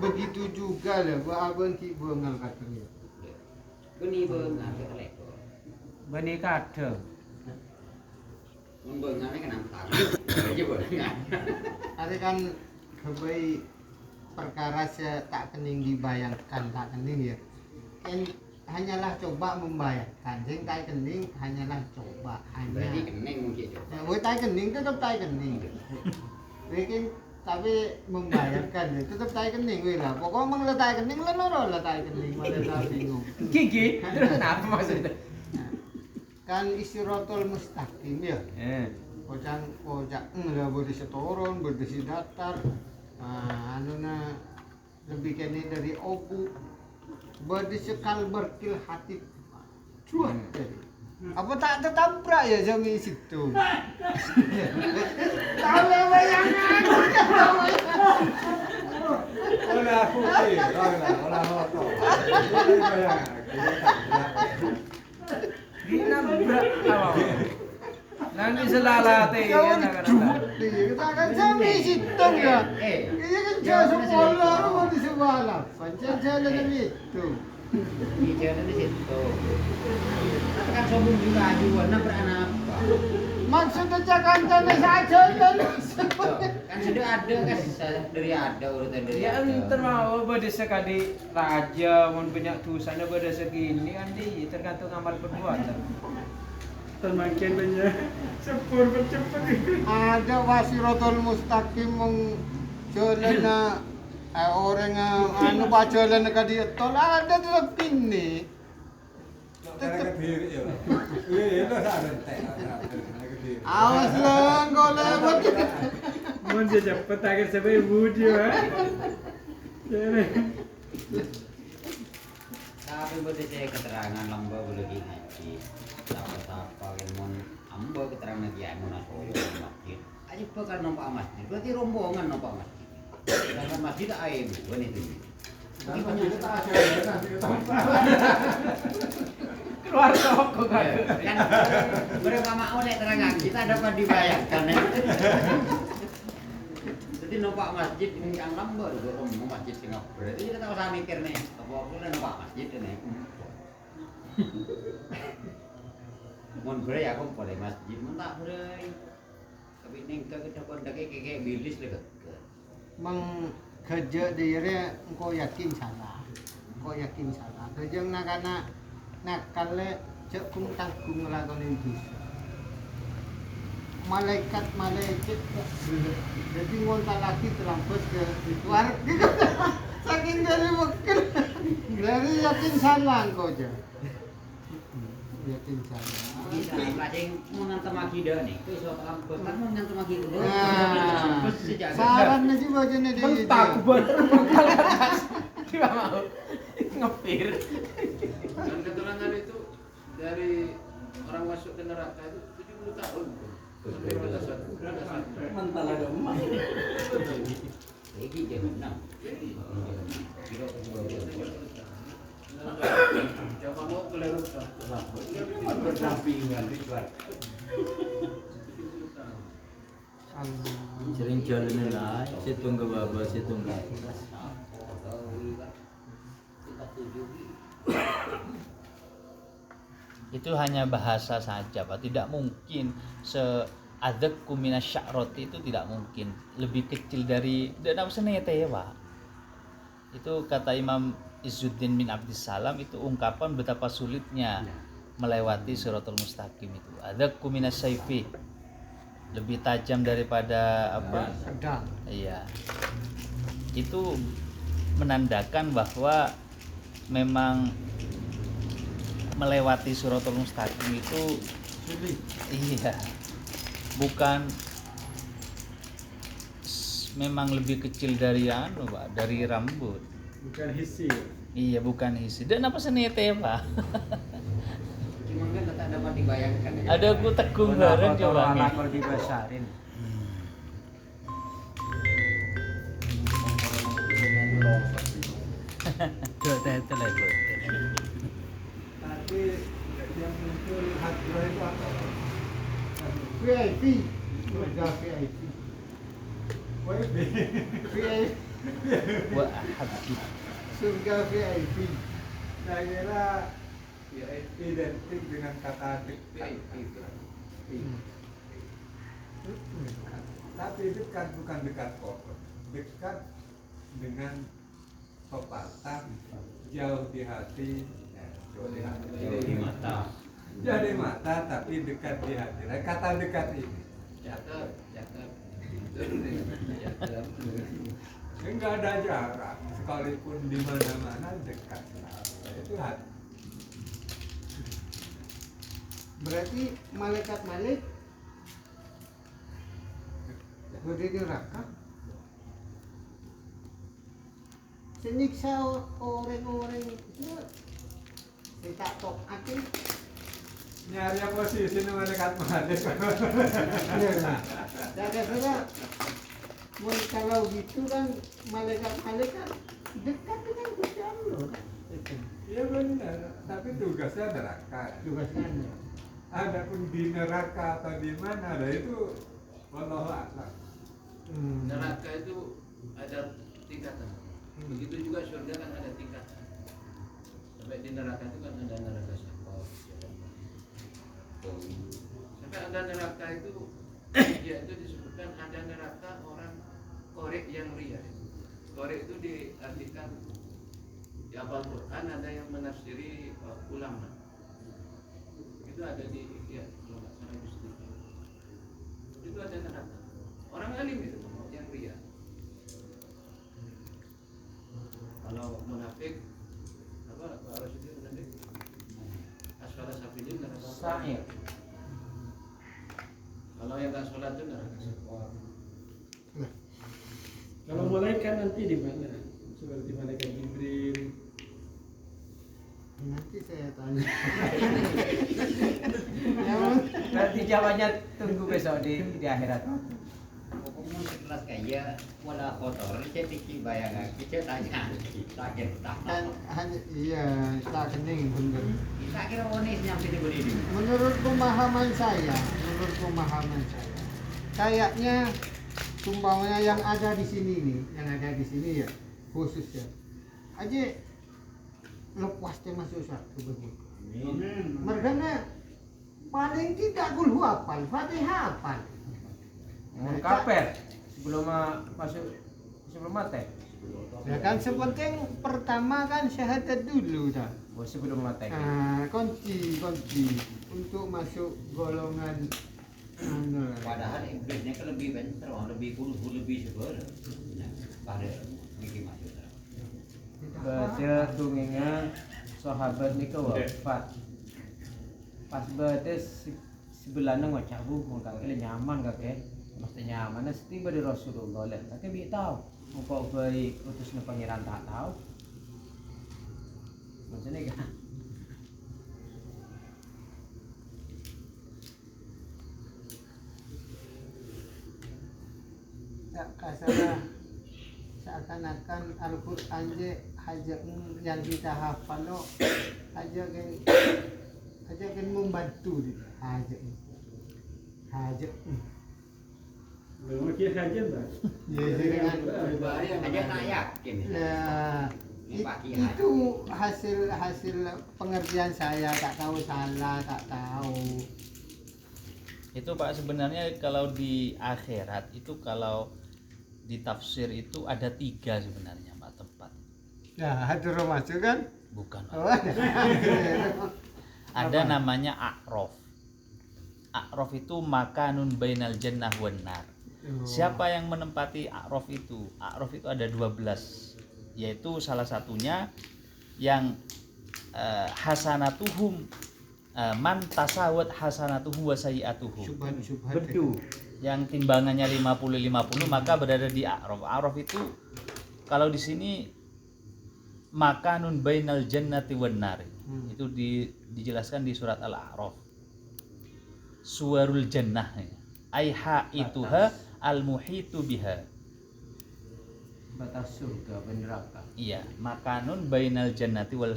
Begitu juga lah, buat abang ki bengal katanya. Beni bengar ke lekor. Bani kadang. Mun bengar ni kan nampak. Aja bengar. Ada kan kebaik perkara tak kening dibayangkan tak kening ya. Hanyalah coba membayangkan. Sing tak kening hanyalah coba Berarti hanya. kening mungkin ya. Nah, woi tak kening tetap tak kening. Bikin tapi membayangkan ya tetap tak kening woi lah. Pokoknya mang letak kening lah tak kening malah tak bingung. Gigi, terus kenapa maksudnya? Kan istirahatul mustaqim ya. Kocak lah berdisi turun, berdisi datar. Anuna lebih kene dari obu. Berdisi kal berkil hati. Cuak dari. Apa tak tertabrak ya jami situ? Tahu bayangan. Olah aku olah moto. Dinabrak apa? Nanti selalate ya Kita kan jami situ ya. Ini kan jauh sekolah rumah di sekolah. Pancen jalan itu. Di jalan di situ. Kan sombong juga ajuan beranak apa? Maksudnya Jakarta saja dan Kan sudah ada kan dari ada urutan dari ya ada. enter mau pada sekali raja mau banyak dosanya pada segini kan di tergantung amal perbuatan. Termakin banyak sepur bercepat. ada wasiratul mustaqim mong jalan orang anu pa jalan ka di tol ada tetap ini. Tetap diri ya. Itu ada teh. Awas lang kau lewat. Mun cepat agar sampai video Tapi buat saya keterangan lamba boleh ngaji. Siapa yang mau amba keterangan dia mau nasoyo masjid. Aja bakal nampak masjid. Berarti rombongan nampak masjid. Karena masjid air bukan itu. Keluar toko kan. Kan mereka mau nek terangan kita dapat dibayangkan. Jadi nampak masjid yang lamba juga rombongan masjid Singapura. Berarti kita tahu saya mikir nih, apa aku nampak masjid nih. Mun berai aku boleh masjid, mun tak berai. Tapi ning kita kondak kayak bilis lek. Mang kerja diri engkau yakin salah. Engkau yakin salah. Kerja nak nakalnya cek kung tanggung lakon itu. Malaikat jadi ngontak lagi terlampau ke luar saking dari wakil dari yakin salah engkau aja. Yakin salah. Bisa lajeng mau ngantem akidah nih. Wis kan mau ngantem akidah. Nah, saran aja bacanya di Bentak bener tidak mau ngepir. Dan keterangan itu dari orang masuk ke neraka itu 70 tahun. Mental ada emas. Iki jam 6. Coba mau keliru Berdampingan di luar. Sering jalan lah, situng ke bawah, situng ke atas. Itu hanya bahasa saja, Pak. Tidak mungkin seadzakku minasya'rati itu tidak mungkin. Lebih kecil dari dan apa senete, Pak. Itu kata Imam Izzuddin bin Abdissalam, itu ungkapan betapa sulitnya melewati siratal mustaqim itu. Adzakku minasyaifi. Lebih tajam daripada apa? Pedang. Iya. Itu menandakan bahwa memang melewati suratul mustaqim itu iya bukan memang lebih kecil dari anu Pak, dari rambut. Bukan hisi. Iya, bukan hisi. Dan apa senete Pak? Cuma kan tak dapat dibayangkan. Ada aku tegung bareng coba nih. Kalau dibasarin. Tuh, telepon. Tapi yang muncul hadroh itu apa? VIP. Surga VIP. VIP. Wah, habis. Surga VIP. Saya kira identik dengan kata dekat. Tapi dekat bukan dekat kok. Dekat dengan pepatah jauh di hati, jauh di hati, Jauh di mata. jauh di mata tapi dekat di hati. Nah, kata dekat ini Catat. enggak ada jarak, sekalipun di mana-mana dekat. Itu hati. Berarti malaikat Malik udah di neraka. Senyiksa orang-orang itu tidak top hati. Nyari posisi malaikat Malik. Jadi kalau gitu kan malaikat Malik kan dekat dengan Gusti Allah. Iya benar, tapi tugasnya neraka. Tugasnya. Adapun di neraka atau di mana, ada itu wallahu a'lam. Neraka itu ada tingkatan. Begitu juga surga kan ada tingkatan. Sampai di neraka itu kan ada neraka syakor. Sampai ada neraka itu dia itu disebutkan ada neraka orang korek yang ria. Korek itu diartikan di Al-Quran, ada yang menafsiri ulama. Itu ada di kalau nggak salah Gusti. Itu ada neraka. Orang alim itu yang ria. Kalau munafik apa harus itu munafik? Asfala safilin neraka. Sa'ir. Kalau yang nggak sholat itu neraka syakor. Kalau malaikat nanti di mana? Seperti malaikat Jibril. Nanti saya tanya. Berarti jawabannya tunggu besok di akhirat. Pokoknya sekelas kayak wala kotor, saya tiki bayangan, kita tanya, sakit tak. Kan hanya iya tak kening bener. Kita kira onis nyampe di beri. Menurut pemahaman saya, kayaknya sumbangnya yang ada di sini nih, ya khususnya aja lepas teh masuk satu begitu. Mergana paling tidak kulhu hafal, Fatihah hafal. Mau kaper sebelum masuk sebelum mati. Ya kan sepenting pertama kan syahadat dulu dah. Oh, sebelum mati. Nah, kunci untuk masuk golongan Padahal iblisnya kan lebih bentar, lebih kulhu, lebih sebar. Nah, pada mikir masuk. Baca dongengnya sahabat niku wafat. Pas baca sebelahnya ngocak bu, mau kakek nyaman kakek, mesti nyaman. Setiba di Rasulullah lah, kakek bi tahu, mau baik utusnya pangeran tak tahu. Maksudnya kan? tak kasarnya seakan-akan Al-Quran hajak yang kita hafal lo hajak kan membantu hajak Belum kira saja tak? ya dengan Aja tak yakin. nah, itu hasil pengertian saya, tak tahu salah, tak tahu. Itu Pak sebenarnya kalau di akhirat itu kalau di tafsir itu ada 3 sebenarnya Pak tempat. Ya, hadir masuk kan? Bukan. Oh, Ada namanya A'raf. A'raf itu makanun bainal jannah wan nar. Siapa yang menempati A'raf itu? A'raf itu ada 12. Yaitu salah satunya yang hasanatuhum man tasawat hasanatuhu wa sayiatuhu. Bedu. Yang timbangannya 50-50 maka berada di A'raf. A'raf itu kalau di sini makanun bainal jannati wan nar. Itu dijelaskan di surat Al-A'raf. Suwarul jannah. Aiha ituha al-muhitu biha. Batas surga dan neraka. Iya, makanun bainal jannati wan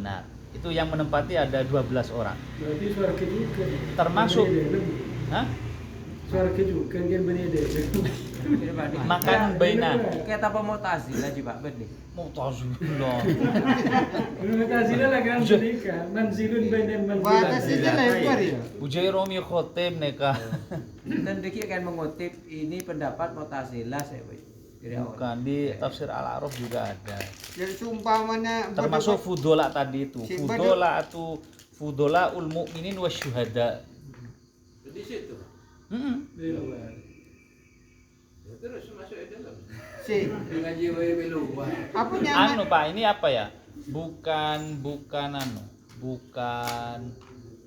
nar. Itu yang menempati ada 12 orang. Berarti surga juga. Termasuk hah? Surga juga kan berbeda. Makan baina. Kayak apa Mu'tazilah sih Pak Bet nih. Mu'tazilah. Mu'tazilah lah kan sedika. Manzilun bainan Batas manzilan. itu lebar ya. Ujairomi khotim neka. Dan Diki akan mengutip ini pendapat Mu'tazilah saya Pak. Bukan, di tafsir Al-A'raf juga ada. Jadi seumpamanya Termasuk fudola tadi itu. Si Fudola atau fudola ul mu'minin wasyuhada. Di situ. Di luar. Ya, terus masuk itu dalam. si Dengan jiwa yang luar. apa nyaman? Anu Pak, ini apa ya? Bukan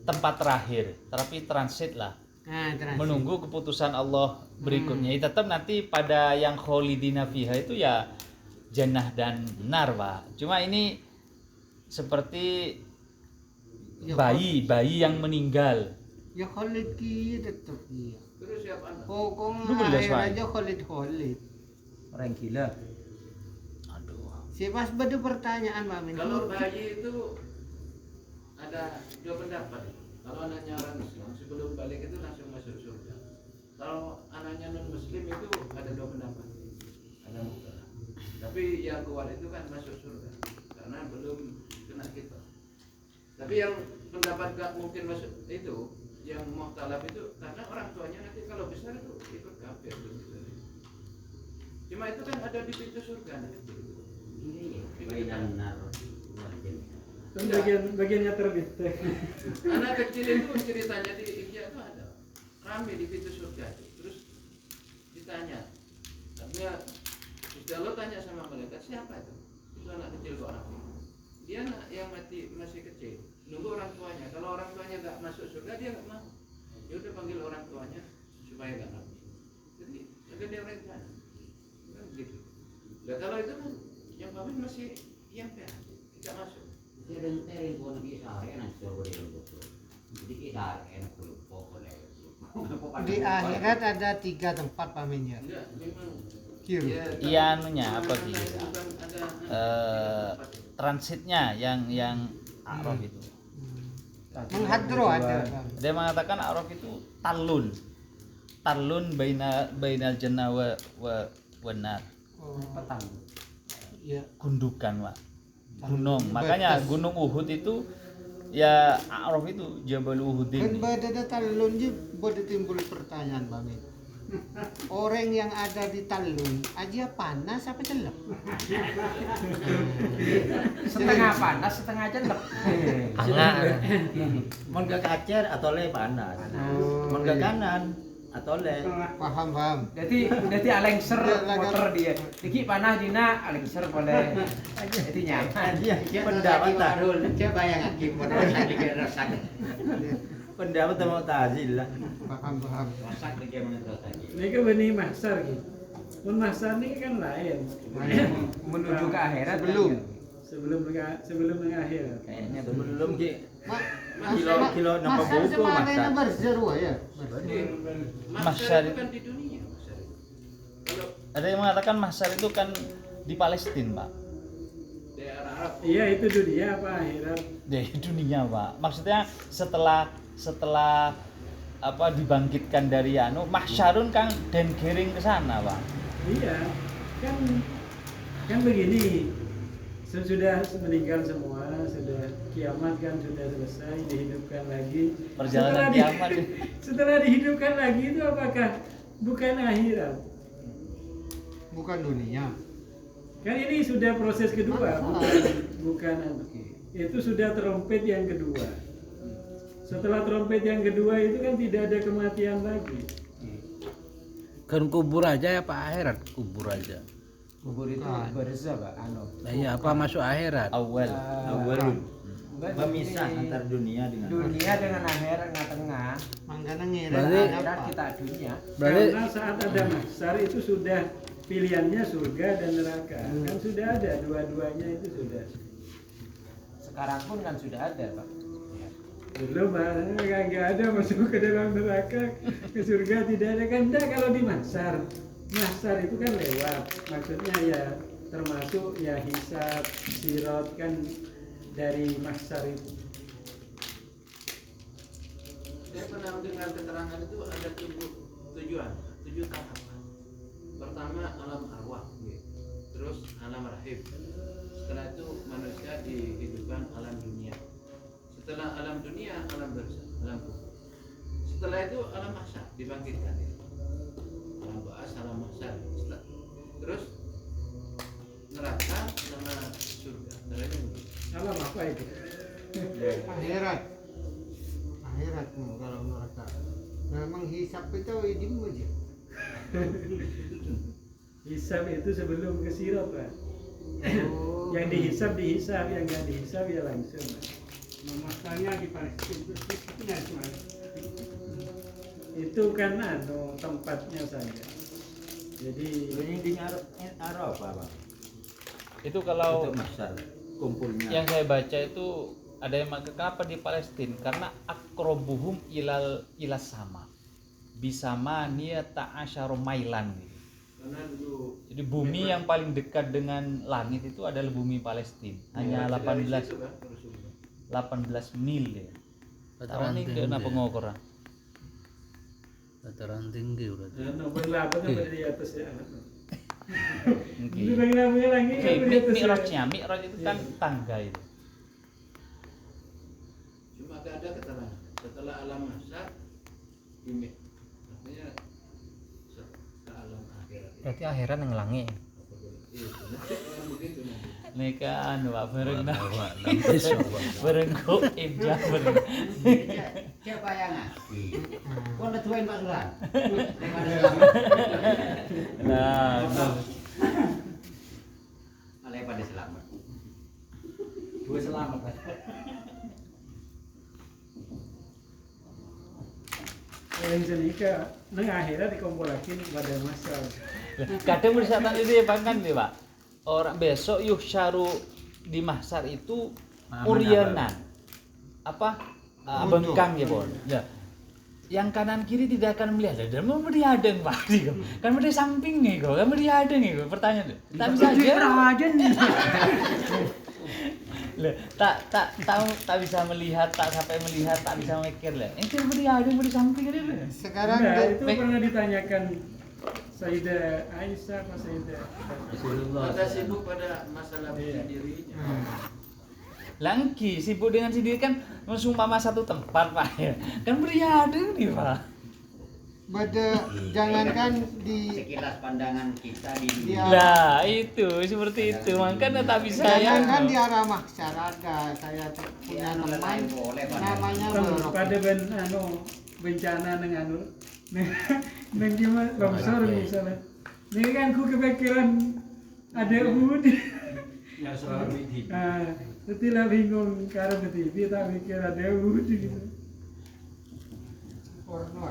tempat terakhir, tapi transit lah. Nah, transit. Menunggu keputusan Allah berikutnya. Tetap nanti pada yang kholidina fiha itu ya jannah dan nar, Pak. Cuma ini seperti Ya, bayi yang meninggal. Ya Khalid ki tetap iya. Terus siapa anak? Pokoknya Lu belas, akhir Pak. aja Khalid. Orang gila. Aduh. Si Mas badu pertanyaan Pak Min. Kalau bayi itu ada dua pendapat. Kalau anaknya orang Islam sebelum balik itu langsung masuk surga. Kalau anaknya non Muslim itu ada dua pendapat. Ada mutlak. Tapi yang kuat itu kan masuk surga karena belum kena kita. Tapi yang pendapat gak mungkin masuk itu, yang muhtalaf itu karena orang tuanya nanti kalau besar itu ikut kafir. Cuma itu kan ada di pintu surga nanti. Bainan nar. Kan bagiannya terbit. Anak kecil itu ceritanya di India itu ada rame di pintu surga itu. Terus ditanya, artinya Allah tanya sama malaikat siapa itu? Itu anak kecil kok rame. Dia anak yang masih kecil, nunggu orang tuanya. Kalau orang tuanya nggak masuk surga dia nggak mau. Dia udah panggil orang tuanya supaya nggak rame. Jadi dia rencana. Kan begitu. Nah, kalau itu kan yang pamit masih yang tidak masuk. Tereng pun kisah enak boleh lupa. Jadi kisah enak lupa boleh. Di akhirat ada 3 tempat Pak Min ya. Enggak, memang Kiri. Iya anunya apa sih? bukan ada Transitnya yang A'raf itu. Menghadro ada. Dia mengatakan A'raf itu talun bainal jannah wa nar. Petang. Iya. Gundukan, Pak. Gunung. Makanya Gunung Uhud itu ya A'raf itu Jabal Uhud Kan ini. pada talun je boleh timbul pertanyaan Pak Min. Orang yang ada di talun aja panas apa celep? Setengah panas, setengah celep. Mon ke kacer atau le panas. Mon ke kanan atau le. Paham. Jadi alengser motor dia. Iki panah dina alengser boleh. Jadi nyaman. Pendapat tak. Coba yang akib rasakan. Pendapat mau tazil lah. Paham. Masak bagaimana rasanya? Ini kan benih mahsar gitu. Pun mahsar ini kan lain. Menuju ke akhirat Sebelum mengakhir. kayaknya Belum ki. Kilo nama buku Mana masak. berseru ya? Mahsyar itu kan di dunia. Mahsyar itu. Kalau Ada yang mengatakan mahsyar itu kan di Palestina, Pak. daerah Arab Iya itu dunia apa akhirat? Di dunia, Pak. Maksudnya setelah apa dibangkitkan dari mahsyarun kan dan giring ke sana, Pak. Iya, kan begini. Sudah meninggal semua, sudah kiamat kan sudah selesai, dihidupkan lagi. Perjalanan kiamat. Setelah dihidupkan lagi itu apakah bukan akhirat? Bukan dunia. Kan ini sudah proses kedua, bukan itu sudah trompet yang kedua. Setelah trompet yang kedua itu kan tidak ada kematian lagi. Kan kubur aja ya Pak, akhirat kubur aja. kubur itu berzah Pak Nah, iya apa masuk akhirat? Awal. Awalun. Memisah antar dunia dengan akhirat tengah. Mangkana ngira Berarti- Akhirat kita dunia. Berarti Karena saat ada mahsyar itu sudah pilihannya surga dan neraka. Kan sudah ada dua-duanya itu sudah. Sekarang pun kan sudah ada Pak. Belum, nggak ada masuk ke dalam neraka, ke surga tidak ada kan? Enggak, kalau di mahsyar. Mahsyar itu kan lewat, maksudnya ya termasuk ya hisab, sirat kan dari mahsyar itu. Saya pernah dengar keterangan itu ada 7 tahapan. Pertama alam arwah, terus alam rahim. Setelah itu manusia dihidupkan alam dunia. Setelah alam dunia alam barzakh, alam kubur. Setelah itu alam mahsyar dibangkitkan. Alam ba'as, alam mahsyar. terus neraka sama surga. Alam apa itu? Akhirat. Akhirat kalau neraka. Memang hisab itu ilmu aja. Hisab itu sebelum ke sirat, Pak. Oh. Yang dihisab, yang nggak dihisab ya langsung. Masalahnya di Palestina itu Itu kan tempatnya saja. Jadi Ini di Arafah, Bang. Itu kalau Itu besar kumpulnya. yang saya baca itu ada yang maka kenapa di Palestina karena akrobuhum ilas sama bisama niyata asyara mailan gitu. Karena dulu Jadi bumi yang paling dekat dengan langit itu adalah bumi Palestina. Hanya 18 mil ya. Dataran Tahun ini tinggi. kenapa ngokor? Dataran tinggi berarti. nomor 8 kan berada di atas ya. Oke. Itu bagi namanya lagi kan di atas ya. Mi'raj itu kan tangga itu. cuma gak ada keterangan setelah alam mahsyar ini artinya ke alam akhirat. Berarti akhirat yang langit. Iya, yang begitu nanti. Mereka Pak bareng Besok, Bang. bareng goib ya bareng. Cek bayangan. Kau udah tuain Pak Sulan. Daripada selamat. Nah, Daripada selamat. Dua selamat. Yang senika nang akhirat dikumpulakin pada masa. kadang bersatan itu ya Bang, kan nih Pak. Orang besok yuhsyaru di mahsyar itu uryanan. Apa? Bengkang ya, Bon. Ya. Yang kanan kiri tidak akan melihat. Dan mau melihateng Pak. Kan di samping nih kok. Kan melihateng nih kok. Pertanyaan. Tak bisa aja. Lah, tak bisa melihat, tak sampai melihat, tak bisa mikir lah. Itu melihateng di samping ini. Sekarang Nah, dia- itu pernah ditanyakan Sayyidah Aisyah sama Sayyidah Maka sibuk pada masalah dirinya. Langki sibuk dengan sendiri kan sumpama satu tempat Pak ya. Kan melihateng nih Pak. pada jangankan di Sekilas pandangan kita di Iya. dunia. Nah, itu seperti itu. Makanya tak bisa ya. jangankan di arah mahsyar ada saya punya Yang teman lain boleh, Pak. namanya Kan Borok. pada bencana dengan neng gimana longsor misalnya. Ini kan ku kepikiran ada Uhud. Yang selalu di Setelah bingung karena di TV tak mikir ada Uhud gitu. porno.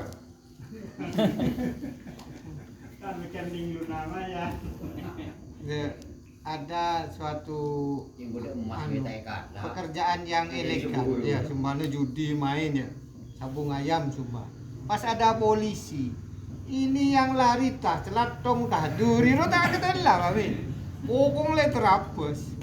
Kan bikin minggu nama ya. Ya, ada suatu Yang boleh emas anu, kita ikat. pekerjaan yang ilegal ya sumbana judi main ya sabung ayam sumba pas ada polisi ini yang lari tah celatong tah duriro tak ketela kami kokong le terapes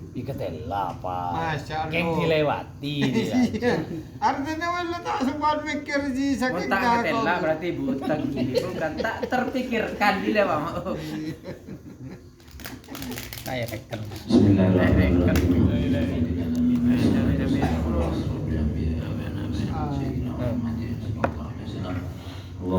Iketela Pak. Masya Allah. Keng dilewati dia. iya artinya wala tak sempat mikir ji saking Otak dah ketela kau. berarti butak gini bukan tak terpikirkan dia Bang. Saya rekan. Ah.